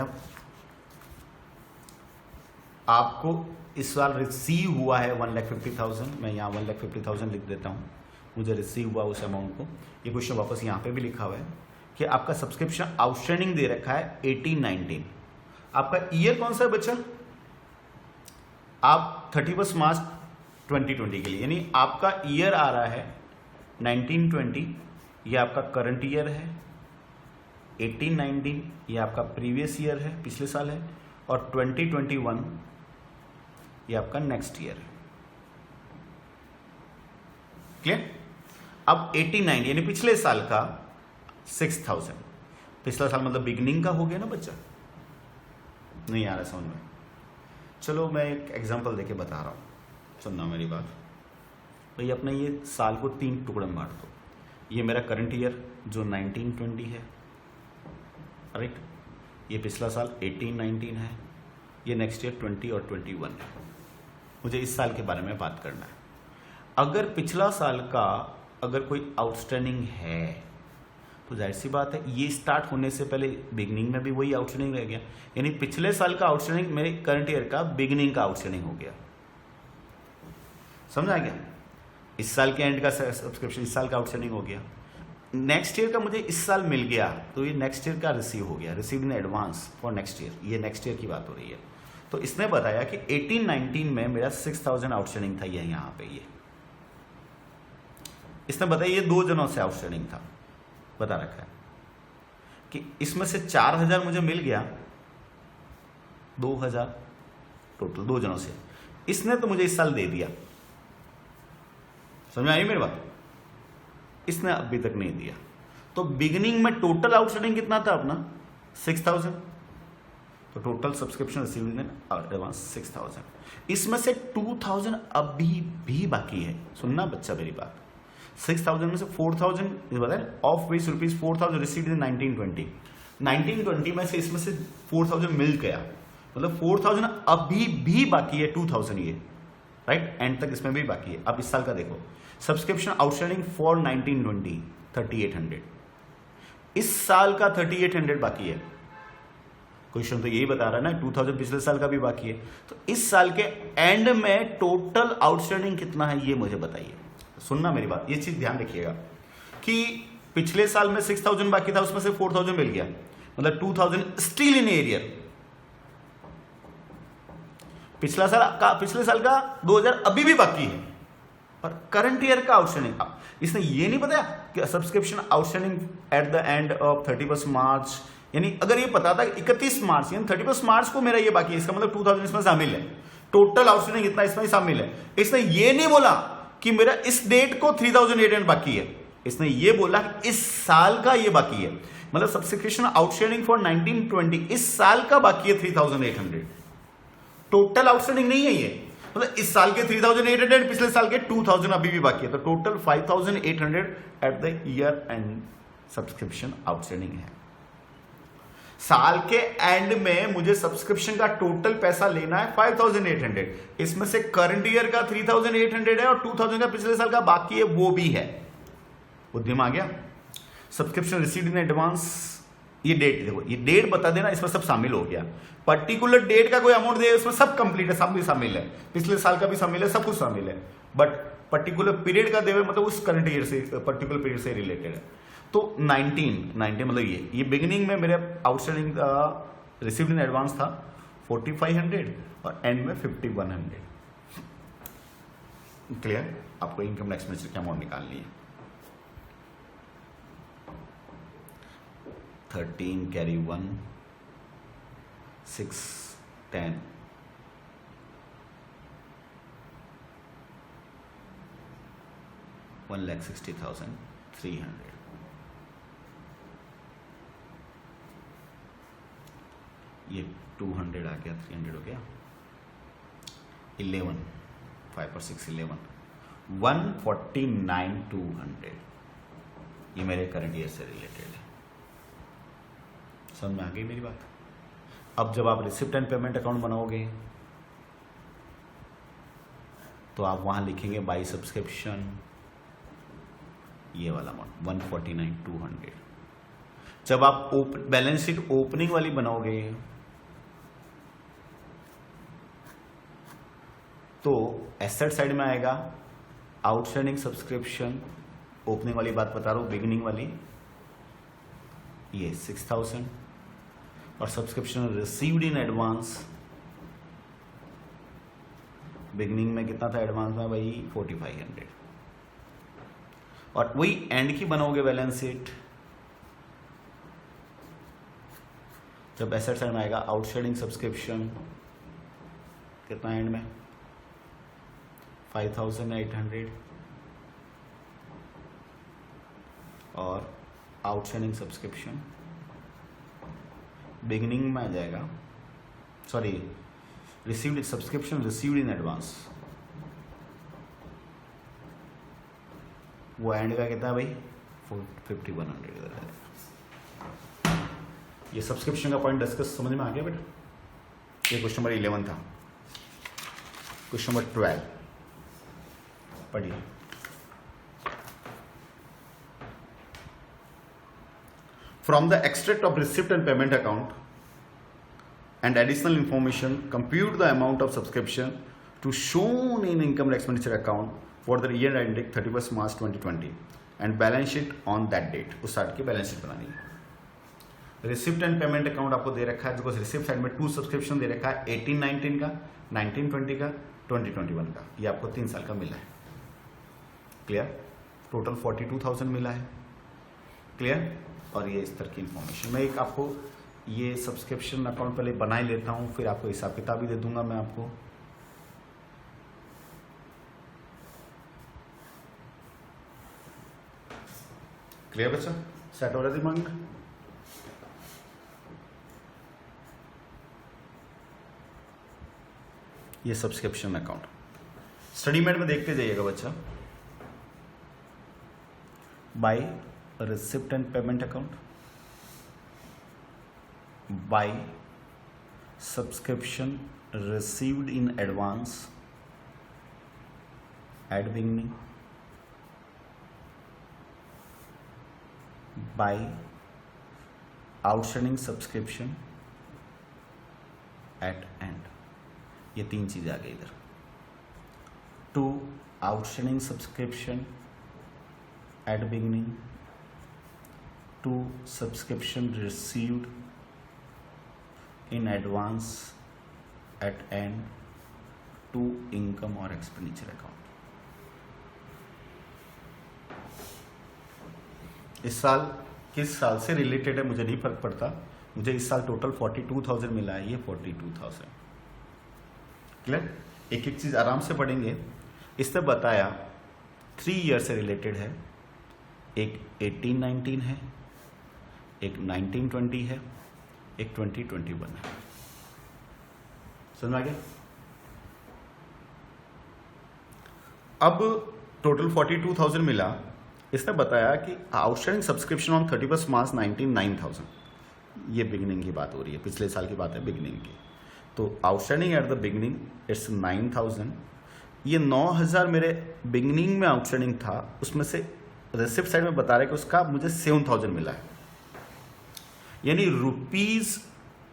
आपको इस साल receive हुआ है 1,50,000, मैं यहाँ 1,50,000 लिख देता हूँ, मुझे रिसीव हुआ उस अमाउंट को। ये क्वेश्चन वापस यहाँ पे भी लिखा हुआ है कि आपका सब्सक्रिप्शन आउटस्टैंडिंग दे रखा है 18-19। आपका ईयर कौन सा है बच्चा? आप 31 मार्च 2020 के लिए, यानी आपका ईयर आ रहा है 1920, ये आपका करंट ईयर है। 18-19 ये आपका प्रीवियस ईयर है, पिछले साल है। और 2021 ये आपका नेक्स्ट ईयर है। क्लियर? अब 89 यानी पिछले साल का 6,000, पिछला साल मतलब बिगिनिंग का हो गया ना बच्चा? नहीं आ रहा समझ में? चलो मैं एक एग्जांपल देके बता रहा हूँ, सुनना मेरी बात भाई। अपने ये साल को 3 टुकड़े में बांट दो। ये मेरा करंट ईयर जो 1920 है, राइट? ये पिछला साल 18-19 है, ये नेक्स्ट ईयर 20 और 21 है। मुझे इस साल के बारे में बात करना है। अगर पिछला साल का अगर कोई आउटस्टैंडिंग है तो जाहिर सी बात है ये स्टार्ट होने से पहले बिगिनिंग में भी वही आउटस्टैंडिंग रह गया, यानी पिछले साल का आउटस्टैंडिंग मेरे करंट ईयर का बिगिनिंग का आउटस्टैंडिंग हो गया। समझ आ गया? इस साल के एंड का सब्सक्रिप्शन इस साल का आउटस्टैंडिंग हो गया। नेक्स्ट ईयर का मुझे इस साल मिल गया तो ये नेक्स्ट ईयर का रिसीव हो गया, receive in advance for next year. ये नेक्स्ट ईयर की बात हो रही है। तो इसने बताया कि 18-19 में मेरा 6,000 आउटस्टैंडिंग था, ये यहाँ पे। ये इसने बताया ये 2 जनों से आउटस्टैंडिंग था, बता रखा है कि इसमें से 4,000 मुझे मिल गया, 2,000 टोटल 2 जनों से। इसने तो मुझे इस साल दे दिया। समझ में आई मेरी बात? इसने अभी तक नहीं दिया। तो बिगिनिंग में टोटल आउटस्टैंडिंग कितना था अपना? 6,000। तो total subscription receive in advance 6,000। इसमें से 2,000 अभी भी बाकी है। सुनना बच्चा मेरी बात। 6,000 में से 4,000 ऑफ विच रुपीज 4,000 रिसीव्ड इन 1920 में से इसमें से 4,000 मिल गया, मतलब 4,000 अभी भी बाकी है। 2,000 ये राइट एंड तक इसमें भी बाकी है। अब इस साल का देखो, सब्सक्रिप्शन आउटस्टैंडिंग फॉर 1920 3,800। इस साल का 3,800 बाकी है। क्वेश्चन तो यही बता रहा है ना, 2,000 पिछले साल का भी बाकी है। तो इस साल के एंड में टोटल आउटस्टैंडिंग कितना है ये मुझे बताइए। सुनना मेरी बात, ये चीज ध्यान रखिएगा कि पिछले साल में 6,000 बाकी था, उसमें से 4,000 मिल गया, मतलब 2,000 स्टिल इन एरियर। पिछले साल का 2,000 अभी भी बाकी है। और करंट ईयर का आउटस्टैंडिंग, इसने ये नहीं बताया कि subscription outstanding at the end of 31 मार्च, यानी अगर ये पता था 31 मार्च यानी 31 मार्च को मेरा ये बाकी है, इसका मतलब 2,000 इसमें शामिल है। टोटल आउटस्टैंडिंग इतना इसमें शामिल है। इसने ये नहीं बोला कि मेरा इस डेट को 3,800 बाकी है। इसने ये बोला कि इस साल का ये बाकी है, मतलब सब्सक्रिप्शन आउटस्टैंडिंग फॉर 1920 इस साल का बाकी है 3,800। टोटल आउटस्टैंडिंग नहीं है ये, मतलब इस साल के 3,800, पिछले साल के 2,000 अभी भी बाकी है। तो total 5,800 at the year and subscription outstanding है। साल के एंड में मुझे सब्सक्रिप्शन का टोटल पैसा लेना है 5,800। इसमें से करंट ईयर का 3,800 है और 2,000 का पिछले साल का बाकी है, वो भी है। बुद्धि में आ गया? सब्सक्रिप्शन रिसीव्ड इन एडवांस, ये डेट देखो, ये डेट बता देना, इसमें सब शामिल हो गया। पर्टिकुलर डेट का कोई अमाउंट दे, इसमें सब कंप्लीट है, सब भी शामिल है, पिछले साल का भी शामिल है, सब कुछ शामिल है। बट पर्टिकुलर पीरियड का देवे मतलब उस करंट ईयर से, पर्टिकुलर पीरियड से रिलेटेड है। तो 19 मतलब ये बिगिनिंग में मेरे आउटस्टैंडिंग रिसीव्ड इन एडवांस था 4,500 और एंड में 5,100। क्लियर? आपको इनकम एक्सपेंडिचर की अमाउंट निकालनी है। 13 कैरी 1 6 10 1,60,300। ये 200 आ गया, 300 हो गया। 11 5 और 6 11 149,200 ये मेरे करंट ईयर से रिलेटेड है। समझ में आ गई मेरी बात? अब जब आप रिसिप्ट एंड पेमेंट अकाउंट बनाओगे तो आप वहां लिखेंगे बाई सब्सक्रिप्शन ये वाला अमाउंट 149,200। जब आप बैलेंस शीट ओपनिंग वाली बनाओगे तो एसेट साइड में आएगा आउटस्टैंडिंग सब्सक्रिप्शन, ओपनिंग वाली बात बता रहा हूं, बिगिनिंग वाली ये 6,000 और subscription received in advance beginning में कितना था एडवांस में भाई 4,500। और वही एंड की बनाओगे बैलेंस शीट जब एसेट साइड में आएगा आउटस्टैंडिंग सब्सक्रिप्शन कितना एंड में 5,800 और आउटस्टैंडिंग सब्सक्रिप्शन बिगिनिंग में आ जाएगा, sorry received subscription received in advance वो एंड का कितना है भाई 5,100। ये सब्सक्रिप्शन का पॉइंट डिस्कस समझ में आ गया बेटा? ये क्वेश्चन नंबर 11 था। क्वेश्चन नंबर 12 पढ़िए। From the extract of receipt and payment account and additional information, compute the amount of subscription to shown in income and expenditure account for the year ending 31st March 2020 and balance sheet on that date। उस side की balance sheet बनानी है। Receipt and payment account आपको दे रखा है, जो receipt side में 2 सब्सक्रिप्शन दे रखा है, 18-19 का, 19-20 का, 20-21 का। ये आपको 3 साल का मिला है। क्लियर? टोटल 42,000 मिला है। क्लियर? और ये इस तरह की इंफॉर्मेशन मैं एक आपको ये सब्सक्रिप्शन अकाउंट पहले बना ही लेता हूँ, फिर आपको हिसाब किताब भी दे दूंगा मैं आपको। क्लियर बच्चा? सेट हो रहा दिमाग में? ये सब्सक्रिप्शन अकाउंट स्टडी मेट में देखते जाइएगा बच्चा। By receipt and payment account, by subscription received in advance at beginning, by outstanding subscription at end। ये 3 चीजें आ गई इधर। to outstanding subscription at beginning, to subscription received in advance at end, to income or expenditure account। इस साल किस साल से related है मुझे नहीं फर्क पड़ता, मुझे इस साल टोटल 42,000 मिला है, ये 42,000। क्लियर? एक एक चीज आराम से पढ़ेंगे। इसने बताया 3 ईयर से रिलेटेड है, एक 18-19 है, एक 19-20 है, एक 20-21 है। समझ में आ गया? अब टोटल 42,000 मिला। इसने बताया कि आउटस्टैंडिंग सब्सक्रिप्शन ऑन 31 मार्च 9,000। ये बिगिनिंग की बात हो रही है, पिछले साल की बात है बिगिनिंग की। तो outstanding at the beginning it's 9,000। ये 9,000 मेरे बिगिनिंग में आउटस्टैंडिंग था, उसमें से रिसिप्ट साइड में बता रहे कि उसका मुझे 7,000 मिला है, यानी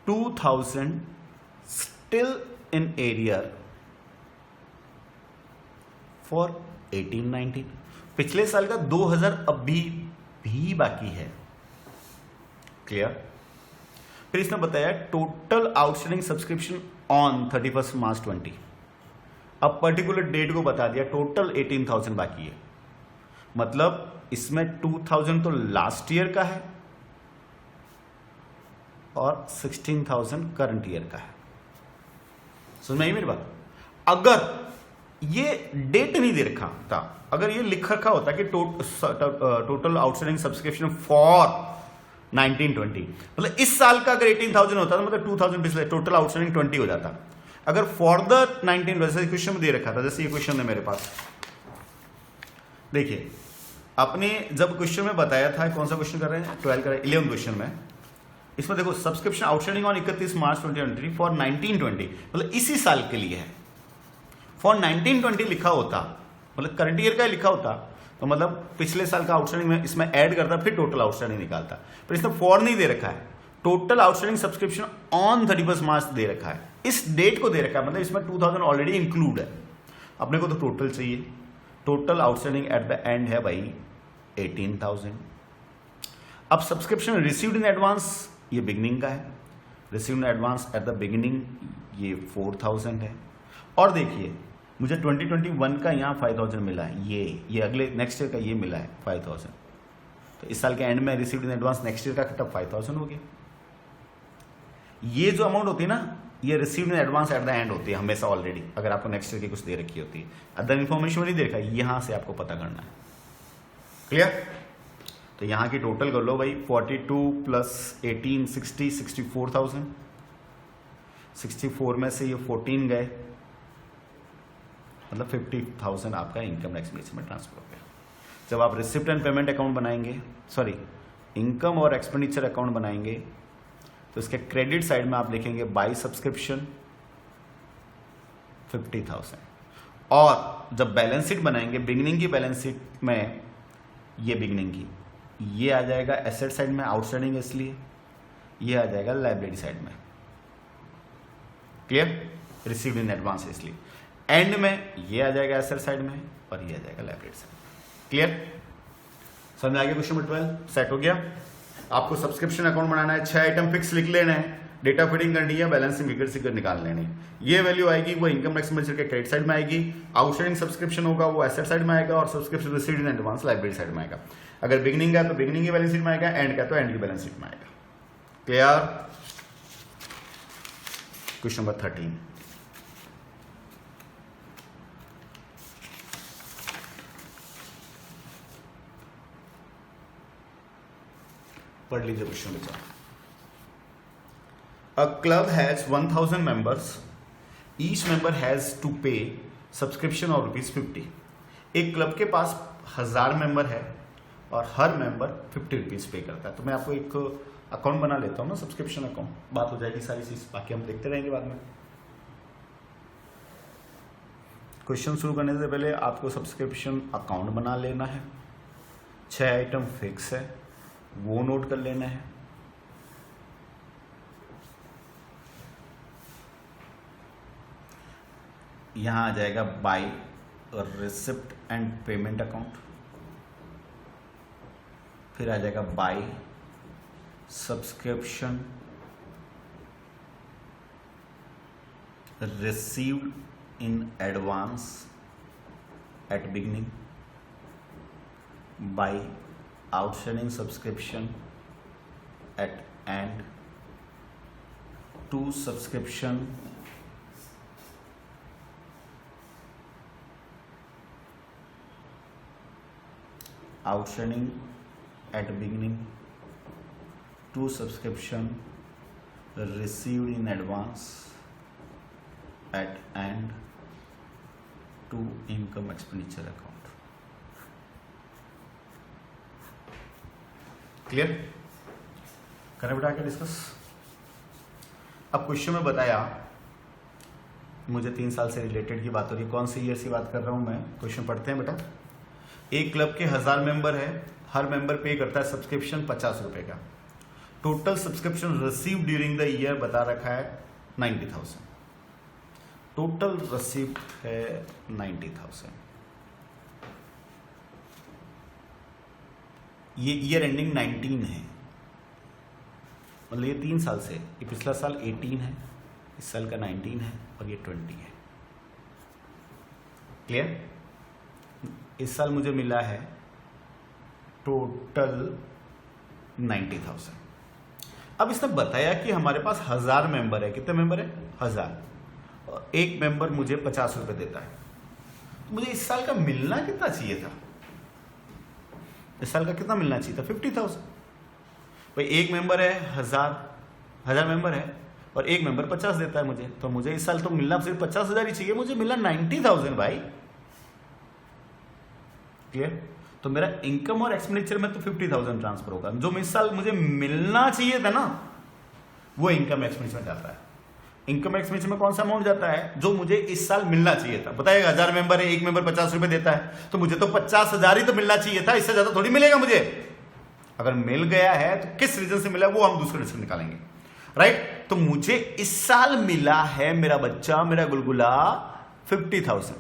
₹2,000 स्टिल इन एरियर फॉर 18-19। पिछले साल का 2,000 अभी भी बाकी है। क्लियर? फिर इसने बताया टोटल आउटस्टैंडिंग सब्सक्रिप्शन ऑन 31 मार्च 20। अब पर्टिकुलर डेट को बता दिया, टोटल 18,000 बाकी है। मतलब इसमें 2,000 तो लास्ट ईयर का है और 16,000 करंट ईयर का है। समझ में आई मेरी बात? अगर ये डेट नहीं दे रखा था, अगर ये लिख रखा होता कि टोटल आउटस्टैंडिंग सब्सक्रिप्शन फॉर 19-20, मतलब इस साल का अगर 18,000 होता तो मतलब 2,000 पिछले टोटल आउटस्टैंडिंग 20 हो जाता। अगर फॉर द 19, वैसे क्वेश्चन में दे रखा था, जैसे ये क्वेश्चन है मेरे पास, देखिए आपने जब क्वेश्चन में बताया था, कौन सा क्वेश्चन कर रहे हैं, 12 का 11 क्वेश्चन में, इसमें देखो subscription outstanding on 31 March 2023 for 1920, मतलब इसी साल के लिए है। फॉर 1920 लिखा होता, मतलब करंट ईयर का लिखा होता, तो मतलब पिछले साल का आउटस्टैंडिंग में इसमें ऐड करता, फिर टोटल आउटस्टैंडिंग निकालता। पर इसमें फॉर नहीं दे रखा है, टोटल आउटस्टैंडिंग सब्सक्रिप्शन ऑन 31 मार्च दे रखा है, इस डेट को दे रखा है, मतलब इसमें 2000 ऑलरेडी इंक्लूड है। अपने को तो टोटल चाहिए, total outstanding at the and है भाई 18,000। अब सब्सक्रिप्शन रिसीव्ड इन एडवांस, ये बिगिनिंग का है, received in advance at the beginning ये 4000 है। और देखिए मुझे 2021 का यहाँ 5000 मिला है, ये अगले नेक्स्ट ईयर का ये मिला है 5000, तो इस साल के एंड में received in advance next year का तब 5000 हो गया। ये जो अमाउंट होती है ना, ये received in advance at the and होती है हमेशा ऑलरेडी, अगर आपको नेक्स्ट ईयर की कुछ दे रखी होती है। अदर इन्फॉर्मेशन नहीं दे रखा, यहां से आपको पता करना है। क्लियर? तो यहां की टोटल कर लो भाई, 42 प्लस 18 60 64,000। 64 में से ये 14 गए, मतलब 50,000 आपका इनकम एक्सपेंडिचर में ट्रांसफर हो गया। जब आप रिसिप्ट एंड पेमेंट अकाउंट बनाएंगे, सॉरी इनकम और एक्सपेंडिचर अकाउंट बनाएंगे, तो इसके क्रेडिट साइड में आप लिखेंगे बाई सब्सक्रिप्शन 50,000। और जब बैलेंस शीट बनाएंगे, बिगिनिंग की बैलेंस शीट में, ये बिगिनिंग की, ये आ जाएगा एसेट साइड में, आउटस्टैंडिंग है इसलिए, ये आ जाएगा लाइबिलिटी साइड में। क्लियर? रिसीव्ड इन एडवांस है इसलिए। एंड में ये आ जाएगा एसेट साइड में और ये आ जाएगा लाइबिलिटी साइड में। क्लियर? समझ में आ गया? क्वेश्चन नंबर 12 सेट हो गया। आपको सब्सक्रिप्शन अकाउंट बनाना है, 6 आइटम फिक्स लिख लेने हैं, डेटा फीडिंग करनी है, बैलेंसिंग फिगर निकाल लेनी है। ये वैल्यू आएगी वो इनकम एक्सपेंडिचर के क्रेडिट साइड में आएगी, आउटस्टैंडिंग सब्सक्रिप्शन होगा वो एसेट साइड में आएगा, और subscription received in advance liability side में आएगा। अगर बिगिनिंग का तो बिगिनिंग की बैलेंस शीट में आएगा, एंड का तो एंड की बैलेंस शीट में आएगा। क्लियर? क्वेश्चन नंबर 13 पढ़ लीजिए क्वेश्चन बच्चा। A club has 1000 members. Each member has to pay subscription of ₹50. एक क्लब के पास 1000 मेंबर है और हर मेंबर 50 रुपीज पे करता है। तो मैं आपको एक अकाउंट बना लेता हूँ ना, सब्सक्रिप्शन अकाउंट, बात हो जाएगी सारी चीज, बाकी हम देखते रहेंगे बाद में। क्वेश्चन शुरू करने से पहले आपको सब्सक्रिप्शन अकाउंट बना लेना है, 6 आइटम फिक्स है वो नोट कर लेना है। यहां आ जाएगा by receipt and payment account, फिर आ जाएगा by subscription received in advance at beginning, by outstanding subscription at end, to subscription outstanding at beginning, to subscription received in advance at end, to income expenditure account। Clear? करें बेटा आगे discuss. अब question में बताया, मुझे 3 साल से related की बात हो रही है, कौन सी ईयर से बात कर रहा हूं मैं, क्वेश्चन पढ़ते हैं बेटा। एक क्लब के 1000 मेंबर है, हर मेंबर पे करता है सब्सक्रिप्शन 50 रुपए का। Total subscription receive during the year बता रखा है 90,000। टोटल रिसीव है 90,000। ये ईयर एंडिंग 19 है, मतलब ये 3 साल से, ये पिछला साल 18 है, इस साल का 19 है और ये 20 है। क्लियर? इस साल मुझे मिला है टोटल 90,000। अब इसने बताया कि हमारे पास 1000 मेंबर है। कितने मेंबर है? 1000, और एक मेंबर मुझे 50 रुपए देता है। तो मुझे इस साल का मिलना कितना चाहिए था? इस साल का कितना मिलना चाहिए था? 50,000। भाई एक मेंबर है 1000 मेंबर है, और एक मेंबर 50 देता है मुझे, तो मुझे इस साल तो मिलना सिर्फ 50,000 ही चाहिए, मुझे मिला 90,000 भाई। क्लियर? तो मेरा इनकम और एक्सपेंडिचर में तो 50,000 ट्रांसफर होगा। जो इस साल मुझे मिलना चाहिए था ना, वो इनकम एक्सपेंडिचर में जाता है। इनकम एक्सपेंडिचर में कौन सा अमाउंट जाता है? जो मुझे इस साल मिलना चाहिए था। बताइएगा, 1000 मेंबर है, एक मेंबर 50 रुपए देता है, तो मुझे तो 50,000 ही तो मिलना चाहिए था, इससे ज्यादा थोड़ी मिलेगा मुझे। अगर मिल गया है तो किस रीजन से मिला, वो हम दूसरे रीजन निकालेंगे, राइट? तो मुझे इस साल मिला है मेरा बच्चा, मेरा गुलगुला 50,000।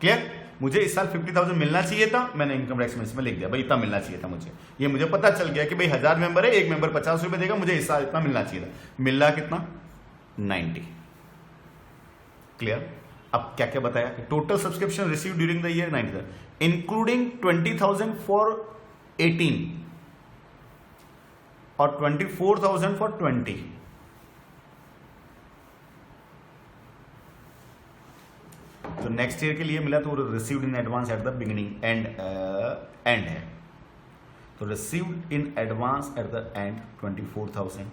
क्लियर? मुझे इस साल 50,000 मिलना चाहिए था, मैंने इनकम टैक्स में लिख दिया भाई इतना मिलना चाहिए था मुझे। ये मुझे पता चल गया कि भाई 1000 मेंबर है, एक मेंबर 50 रुपए देगा, मुझे इस साल इतना मिलना चाहिए था। मिला कितना? 90। क्लियर? अब क्या क्या बताया कि total subscription receive during the year 90,000 including 20,000 for 18 और 24,000 फॉर 20। तो नेक्स्ट ईयर के लिए मिला तो received in advance at the beginning and है, तो received in advance at the and 24,000।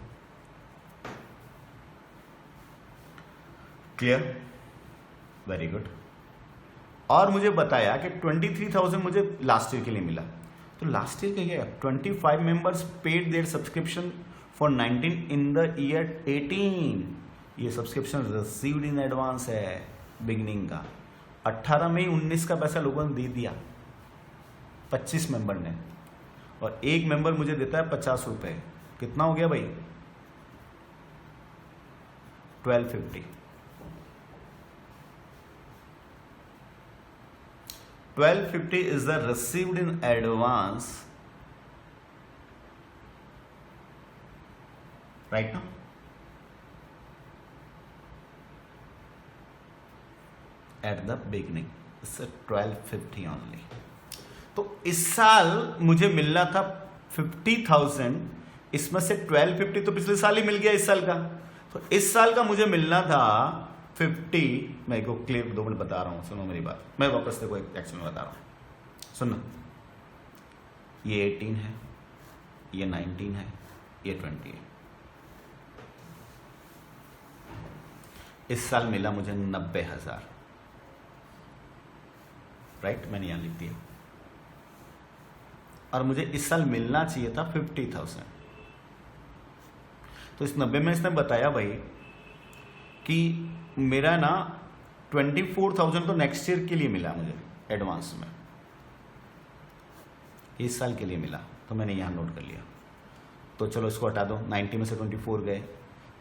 Clear? Very good. और मुझे बताया कि 23,000 मुझे लास्ट ईयर के लिए मिला। तो लास्ट ईयर क्या है? 25 members paid their subscription for 19 in the year 18। ये सब्सक्रिप्शन रिसीव्ड इन एडवांस है बिगनिंग का। 18 में 19 का पैसा लोगों ने दे दिया 25 मेंबर ने, और एक मेंबर मुझे देता है 50 रुपए। कितना हो गया भाई? 1250। 1250 is the received in advance, right now? At the beginning, it's a 1250 only. तो इस साल मुझे मिलना था 50,000, इसमें से 1250 तो पिछले साल ही मिल गया इस साल का। तो इस साल का मुझे मिलना था 50। मैं को क्लियर 2 मिनट बता रहा हूँ, सुनो मेरी बात, मैं वापस देखो एक्चुअल में बता रहा हूँ, सुनना। ये 18 है, ये 19 है, ये 20 है। इस साल मिला मुझे 90,000, राइट? मैंने यहां लिख दिया। और मुझे इस साल मिलना चाहिए था 50,000। तो इस 90 में इसने बताया भाई कि मेरा ना 24,000 तो नेक्स्ट ईयर के लिए मिला मुझे एडवांस में, इस साल के लिए मिला, तो मैंने यहां नोट कर लिया। तो चलो इसको हटा दो, 90 में से 24 गए,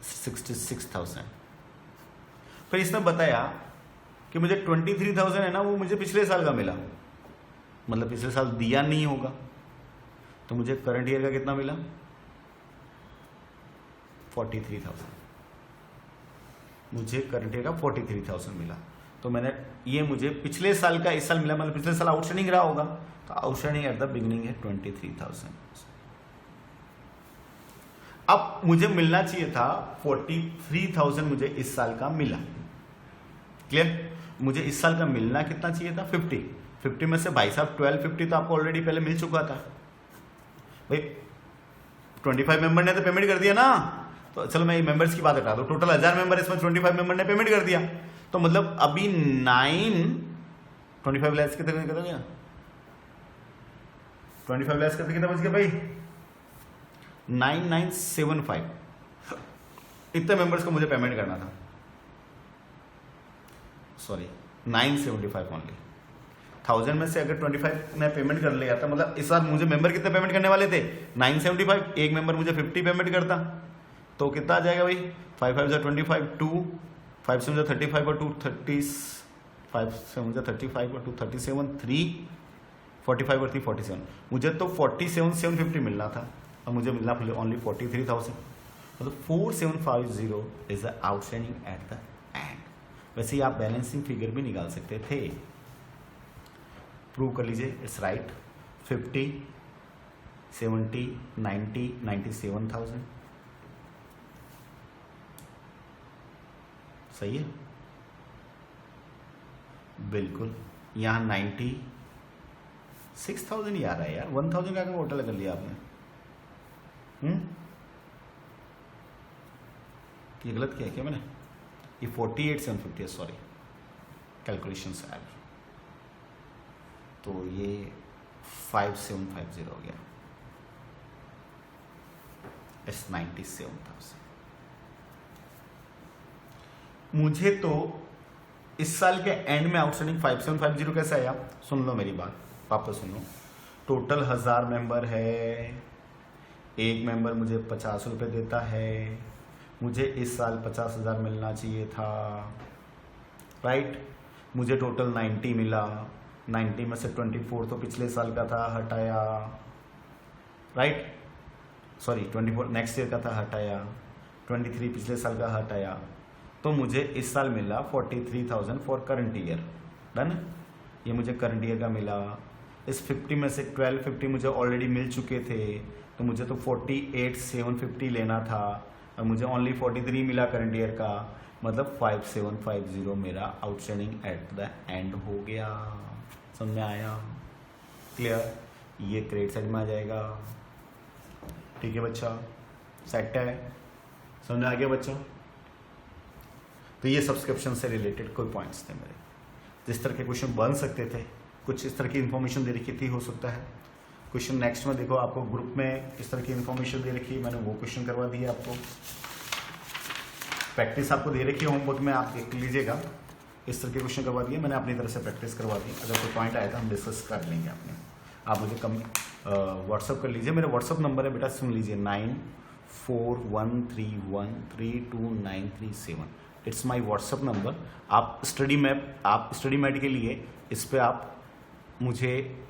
66,000। फिर इसने बताया कि मुझे 23,000 है ना, वो मुझे पिछले साल का मिला, मतलब पिछले साल दिया नहीं होगा, तो मुझे करंट ईयर का कितना मिला? 43,000। मुझे करंट ईयर का 43,000 मिला। तो मैंने ये मुझे पिछले साल का इस साल मिला, मतलब पिछले साल आउटस्टैंडिंग रहा होगा, तो आउटस्टैंडिंग एट द बिगिनिंग है 23,000। अब मुझे मिलना चाहिए था 43,000, मुझे इस साल का मिला। क्लियर? मुझे इस साल का मिलना कितना चाहिए था? 50 में से भाई साहब 1250 तो आपको ऑलरेडी पहले मिल चुका था भाई। 25 मेंबर ने तो पेमेंट कर दिया ना, तो चलो मैं मेंबर्स की बात हटा दूं, टोटल 1000 मेंबर, इसमें 25 मेंबर ने पेमेंट कर दिया, तो मतलब अभी 25 लैक्स कितने कितना गया? 25 लैक्स कितना बच गया भाई? 9975। इतने मेंबर्स को मुझे पेमेंट करना था, सॉरी 975 ओनली। 1000 में से अगर 25 ने पेमेंट कर लिया था, मतलब इस बार मुझे मेंबर कितने पेमेंट करने वाले थे? 975। एक मेंबर मुझे 50 पेमेंट करता तो कितना आ जाएगा भाई? 5 5 से 25, 2 5 से मुझे 35 और 2 30, 5 से मुझे 35 और 2 37, 3 45 और 3 47। मुझे तो 47,750 मिलना था और मुझे मिलना ओनली 43,000। मतलब 4750 is the outstanding at the and. वैसे ही आप बैलेंसिंग फिगर भी निकाल सकते थे, प्रूव कर लीजिए, इट्स राइट। 50, 70, 90, 97,000 सही है, बिल्कुल। यहाँ 96,000 ही आ रहा है यार, 1,000 का होटल कर लिया आपने। ये गलत किया क्या मैंने, ये 48,750 है, सॉरी कैलकुलेशन से एरर, तो ये 5750 हो गया, इस 97,000। मुझे तो इस साल के एंड में आउटस्टैंडिंग 5750 कैसे आया, सुन लो मेरी बात, वापस सुन लो। टोटल 1000 मेंबर है, एक मेंबर मुझे 50 रुपये देता है, मुझे इस साल 50,000 मिलना चाहिए था, राइट। मुझे टोटल 90 मिला, 90 में से 24 तो पिछले साल का था, हटाया, राइट, सॉरी 24 नेक्स्ट ईयर का था, हटाया, 23 पिछले साल का हटाया, तो मुझे इस साल मिला 43,000 फॉर करंट ईयर, डन। ये मुझे करंट ईयर का मिला। इस 50 में से 1250 मुझे ऑलरेडी मिल चुके थे, तो मुझे तो 48,750 लेना था, और मुझे ओनली 43 मिला करंट ईयर का, मतलब 5750 मेरा आउटस्टैंडिंग एट द एंड हो गया। समझ में आया, क्लियर। ये क्रेडिट साइड में आ जाएगा, ठीक है बच्चा, सेट है, समझ में आ गया बच्चा। तो ये सब्सक्रिप्शन से रिलेटेड कोई पॉइंट्स थे मेरे, जिस तरह के क्वेश्चन बन सकते थे, कुछ इस तरह की इन्फॉर्मेशन दे रखी थी, हो सकता है क्वेश्चन नेक्स्ट में देखो आपको ग्रुप में इस तरह की इन्फॉर्मेशन दे रखी है, मैंने वो क्वेश्चन करवा दिया आपको, प्रैक्टिस आपको दे रखी है होमवर्क में, आप देख लीजिएगा, इस तरह के क्वेश्चन करवा दिए मैंने, अपनी तरफ से प्रैक्टिस करवा दी। अगर कोई पॉइंट आया तो हम डिस्कस कर लेंगे आपने, आप मुझे कम व्हाट्सअप कर लीजिए, मेरा व्हाट्सअप नंबर है बेटा, सुन लीजिए 9413132937, इट्स माई व्हाट्सअप नंबर। आप स्टडी मैट के लिए इस पर आप मुझे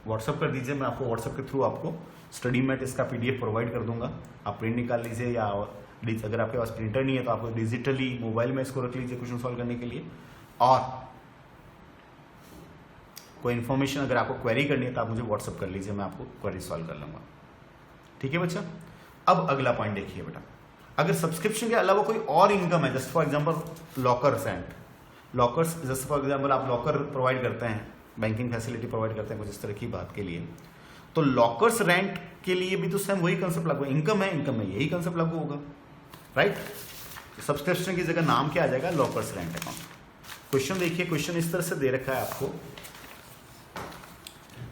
व्हाट्सअप कर दीजिए, मैं आपको व्हाट्सअप के थ्रू आपको स्टडी मैट इसका PDF प्रोवाइड कर दूंगा, आप प्रिंट निकाल लीजिए, या अगर आपके पास प्रिंटर नहीं है तो आप डिजिटली मोबाइल में इसको रख लीजिए क्वेश्चन सॉल्व करने के लिए। और कोई इन्फॉर्मेशन अगर आपको क्वेरी करनी है तो आप मुझे व्हाट्सअप कर लीजिए, मैं आपको क्वेरी सॉल्व कर लूँगा, ठीक है बच्चा। अब अगला पॉइंट देखिए बेटा, अगर सब्सक्रिप्शन के अलावा कोई और इनकम है, just for example lockers just for example आप लॉकर प्रोवाइड करते हैं, बैंकिंग फैसिलिटी प्रोवाइड करते हैं कुछ इस तरह की बात के लिए, तो लॉकर्स रेंट के लिए भी तो सेम वही कंसेप्ट लागू, इनकम है यही कंसेप्ट लागू होगा, राइट। सब्सक्रिप्शन की जगह नाम क्या आ जाएगा, लॉकर्स रेंट अकाउंट। क्वेश्चन देखिए, क्वेश्चन इस तरह से दे रखा है आपको,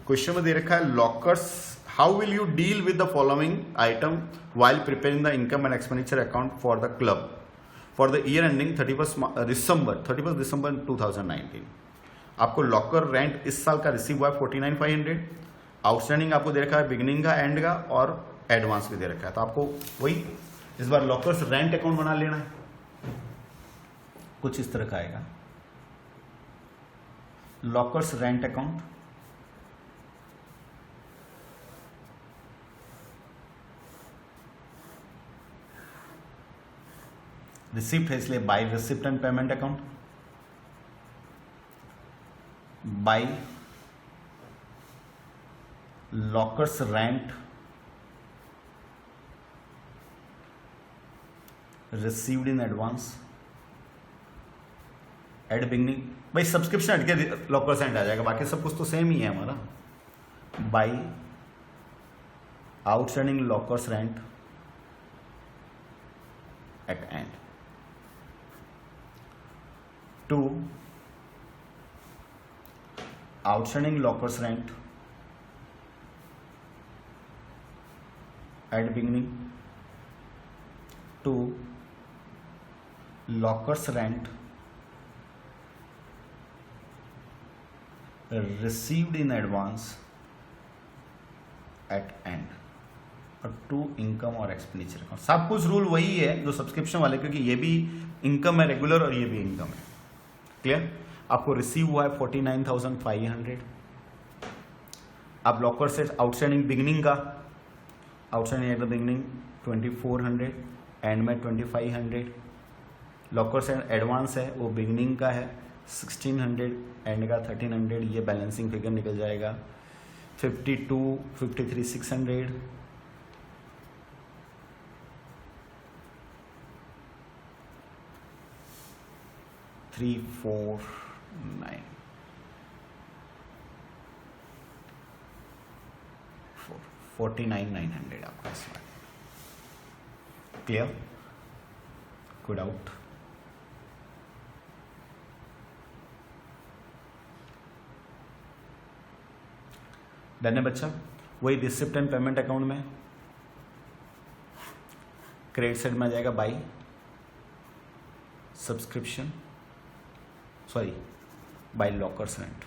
क्वेश्चन में दे रखा है lockers, how will you deal with the following item while preparing the income and expenditure account for the club for the year ending 31st December 2019। आपको लॉकर रेंट इस साल का रिसीव हुआ है 49,500, आउटस्टैंडिंग आपको दे रखा है बिगिनिंग का, एंड का, और एडवांस भी दे रखा है, तो आपको वही इस बार लॉकर्स रेंट अकाउंट बना लेना है, कुछ इस तरह का आएगा लॉकर्स रेंट अकाउंट। रिसिप्ट है इसलिए by receipt and payment account, by lockers rent received in advance at beginning, भाई सब्सक्रिप्शन हट के लॉकर्स रेंट आ जाएगा, बाकी सब कुछ तो सेम ही है हमारा, by outstanding lockers rent at end, to outstanding lockers rent at beginning, to lockers rent received in advance at end, और टू इनकम और एक्सपेंडिचर अकाउंट। सब कुछ रूल वही है जो सब्सक्रिप्शन वाले, क्योंकि ये भी इनकम है रेगुलर और ये भी इनकम है, क्लियर। आपको रिसीव हुआ है 49,500, अब लॉकर से आउटस्टैंडिंग बिगनिंग का, outstanding at the beginning 2,400, and में 2,500, लॉकर से एडवांस है वो बिगनिंग का है 1,600, एंड का 1,300, ये बैलेंसिंग फिगर निकल जाएगा 52, 53, 600, 3, 4, 9, 49,900 आपका इसमें, क्लियर। कोई डाउट? डन है बच्चा। वही रिसिप्ट एंड पेमेंट अकाउंट में क्रेडिट साइड में आ जाएगा by subscription, sorry by lockers rent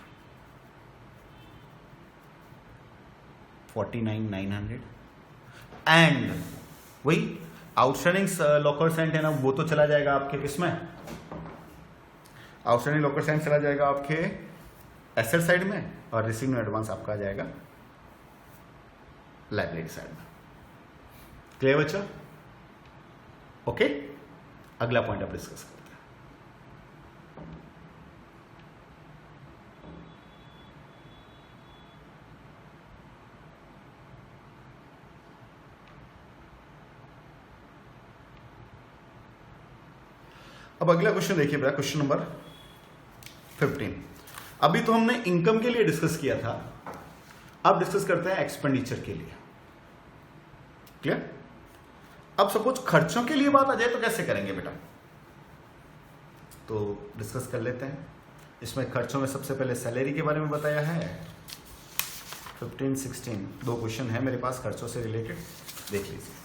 49,900 and वही आउटस्टैंडिंग लॉकर्स रेंट है ना, वो तो चला जाएगा आपके किसमें, आउटस्टैंडिंग लॉकर्स रेंट चला जाएगा आपके एसेट साइड में और रिसीव एडवांस आपका आ जाएगा लाइबिलिटी साइड में। क्लियर बच्चा? ओके, अगला पॉइंट आप डिस्कस करते हैं। अब अगला क्वेश्चन देखिए बेटा, क्वेश्चन नंबर 15। अभी तो हमने इनकम के लिए डिस्कस किया था, अब डिस्कस करते हैं एक्सपेंडिचर के लिए। क्लियर? अब सपोज खर्चों के लिए बात आ जाए तो कैसे करेंगे बेटा, तो डिस्कस कर लेते हैं। इसमें खर्चों में सबसे पहले सैलरी के बारे में बताया है 15, 16, दो क्वेश्चन है मेरे पास खर्चों से रिलेटेड, देख लीजिए।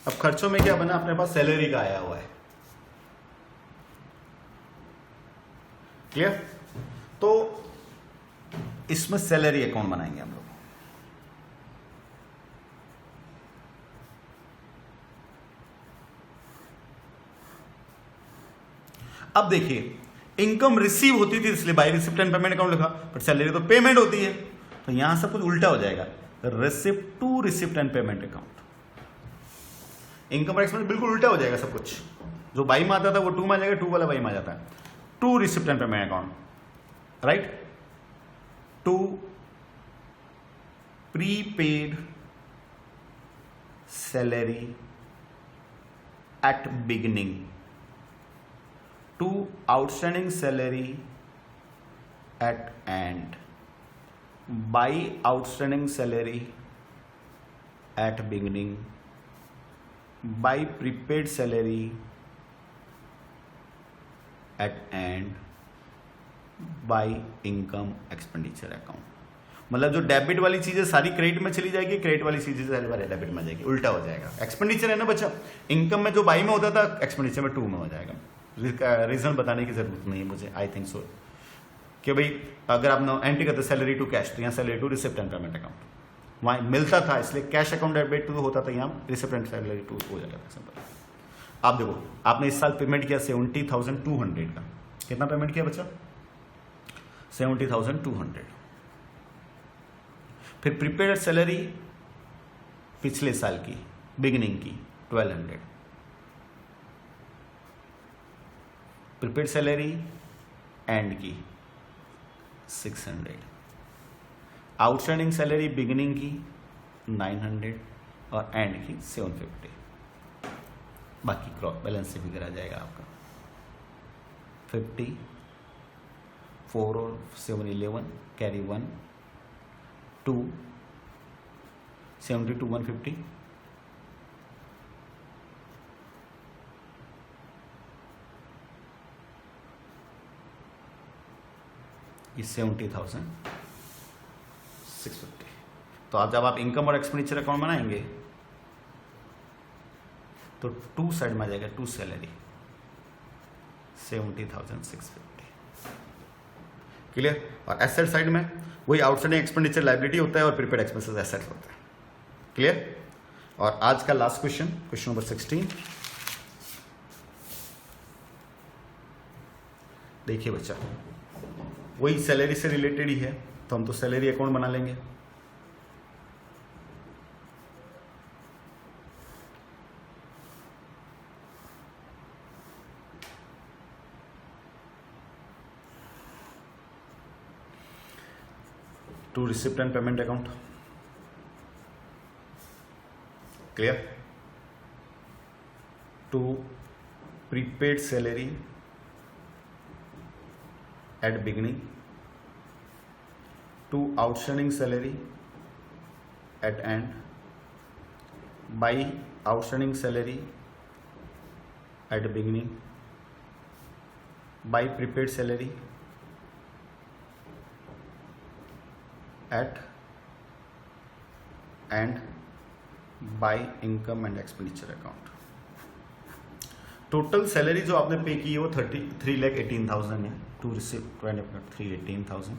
अब खर्चों में क्या बना, अपने पास सैलरी का आया हुआ है। क्लियर? तो इसमें सैलरी अकाउंट बनाएंगे हम लोग। अब देखिए, इनकम रिसीव होती थी इसलिए by receipt and payment account लिखा, पर सैलरी तो पेमेंट होती है, तो यहां सब कुछ उल्टा हो जाएगा, receipt to receipt and payment account. Income और एक्सपेंस बिल्कुल उल्टा हो जाएगा सब कुछ, जो बाई में आता था वो टू में आ जाएगा, टू वाला बाई में आ जाता है। To receipt and payment account, right? To prepaid salary at beginning, to outstanding salary at end, by outstanding salary at beginning, by prepaid salary at end, by income expenditure account. मतलब जो debit वाली चीजें सारी credit में चली जाएगी, credit वाली चीजें सारी डेबिट में जाएगी, उल्टा हो जाएगा। एक्सपेंडिचर है ना बच्चा, इनकम में जो बाई में होता था एक्सपेंडिचर में टू में हो जाएगा। रीजन बताने की जरूरत नहीं है मुझे, आई थिंक सो, कि भाई अगर आप एंट्री करते सैलरी टू कैश, तो यहाँ salary to receipt and payment account, वहां मिलता था इसलिए कैश अकाउंट डेबिट टू होता था, यहाँ रिसिप्ट एंड सैलरी टू हो जाता था। सिंपल। आप देखो, आपने इस साल पेमेंट किया 70,200 का, कितना पेमेंट किया बच्चा? 70,200। फिर प्रीपेड सैलरी पिछले साल की बिगिनिंग की 1200, प्रीपेड सैलरी एंड की 600, आउटस्टैंडिंग सैलरी बिगिनिंग की 900 और एंड की 750। बाकी क्रॉस बैलेंस से फिगर आ जाएगा आपका 50, 4 और 7 11, कैरी 1, 2, 70 to 150, ये 70,650। तो आप जब आप इनकम और एक्सपेंडिचर अकाउंट बनाएंगे तो टू साइड में आ जाएगा, टू सैलरी 70,650। क्लियर? और एसेट साइड में वही आउटस्टैंडिंग एक्सपेंडिचर लायबिलिटी होता है और प्रीपेड एक्सपेंसेस एसेट्स होता है। क्लियर? और आज का लास्ट क्वेश्चन, क्वेश्चन नंबर 16 देखिए बच्चा, वही सैलरी से रिलेटेड ही है, तो हम तो सैलरी अकाउंट बना लेंगे। To receipt and payment account. Clear? To prepaid salary at beginning, to outstanding salary at end by outstanding salary at beginning by prepaid salary at end by income and expenditure account. Total salary जो आपने pay की है वो 3,18,000 है। To receipt and account 3,18,000।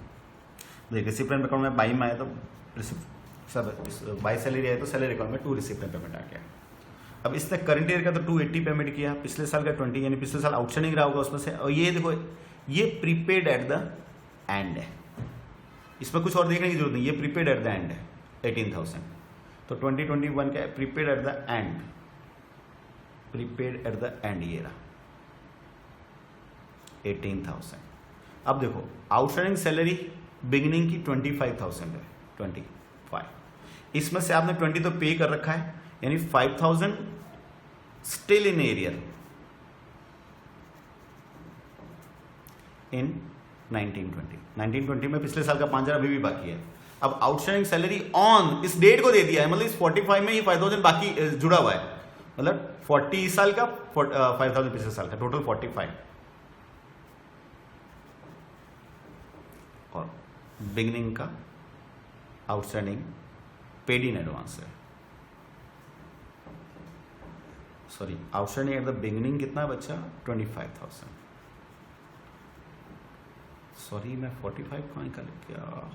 देखिए recipient account में by में आया तो बाई सैलरी आया तो सैलरी अकाउंट में 2 रिसिप्टेंट पेमेंट आ गया। अब इसने करंट ईयर का तो 280 पेमेंट किया, पिछले साल का 20 यानी पिछले साल आउटस्टैंडिंग रहा होगा उसमें से। और ये देखो ये प्रीपेड एट द एंड है, इसमें कुछ और देखने की जरूरत नहीं, ये प्रीपेड एट द एंड है 18,000। तो 2021 का prepaid eight the and, prepaid eight the and ये रहा 18,000। अब देखो आउटस्टैंडिंग सैलरी बिगिनिंग की 25,000 है, 25। इसमें से आपने 20 तो पे कर रखा है, यानी 5,000 स्टिल इन एरियर इन 1920 में पिछले साल का 5,000 अभी भी बाकी है। अब आउटस्टैंडिंग सैलरी ऑन इस डेट को दे दिया है, मतलब इस 45 में ही 5,000 बाकी जुड़ा हुआ है, मतलब 40 साल का 5,000 पिछले साल का, टोटल 45। और बिगिनिंग का आउटस्टैंडिंग पेड इन एडवांस है, sorry outstanding at the beginning कितना बच्चा 25,000। सॉरी मैं 45 कहाँ का लिख गया,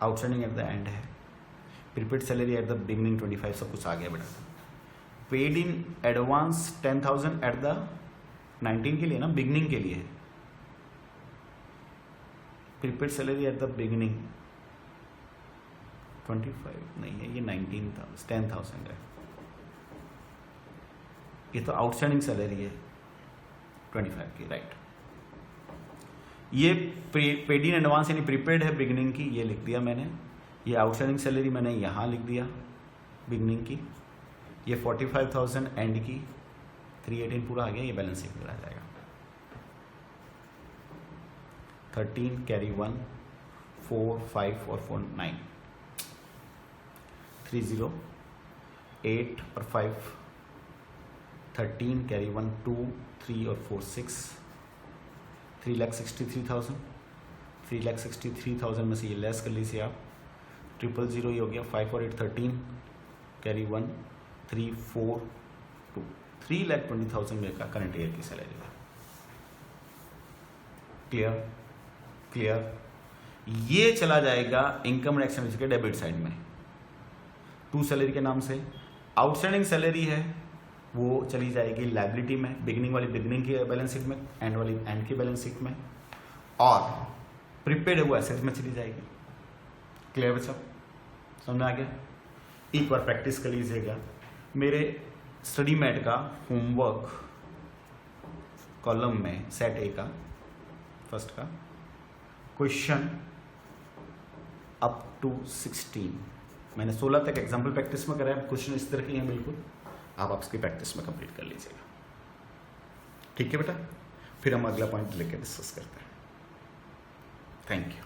आउटस्टैंडिंग एट द एंड है, prepaid salary eight the beginning 25, सब कुछ आ गया बेटा। Paid in advance 10,000 at the 19 के लिए ना, बिगिनिंग के लिए। Prepaid salary eight the beginning 25 नहीं है, ये 10,000 है। ये तो आउटस्टैंडिंग सैलरी है 25 की, राइट। ये पेड इन एडवांस यानी प्रीपेड है बिगिनिंग की, ये लिख दिया मैंने। ये आउटस्टैंडिंग सैलरी मैंने यहाँ लिख दिया बिगिनिंग की। ये 45,000 एंड की, 318 पूरा आ गया, ये बैलेंस शीट में आ जाएगा। 13 कैरी 1 4 5 और 4 9 30 8 और 5 13 कैरी 1 2 3 और 4 6 3,63,000। 3,63,000 में से ये लेस कर लीजिए आप, 000 ये हो गया। 5 और 8 13 कैरी 1 3 4 2 3,20,000 में का करंट ईयर की सैलरी है। Clear clear. ये चला जाएगा इनकम टैक्स के डेबिट साइड में, टू सैलरी के नाम से। आउटस्टैंडिंग सैलरी है वो चली जाएगी लायबिलिटी में, बिगिनिंग वाली बिगिनिंग की बैलेंस शीट में, एंड वाली एंड की बैलेंस शीट में, और प्रीपेड है वो एसेट में चली जाएगी। क्लियर बच्चा, समझ में आ गया। एक बार प्रैक्टिस कर लीजिएगा। मेरे स्टडी मैट का होमवर्क कॉलम में सेट ए का फर्स्ट का क्वेश्चन अप टू 16 मैंने 16 तक एग्जाम्पल प्रैक्टिस में कराया। क्वेश्चन इस तरह के हैं बिल्कुल, आप आपकी प्रैक्टिस में कंप्लीट कर लीजिएगा। ठीक है बेटा, फिर हम अगला पॉइंट लेकर डिस्कस करते हैं। Thank you.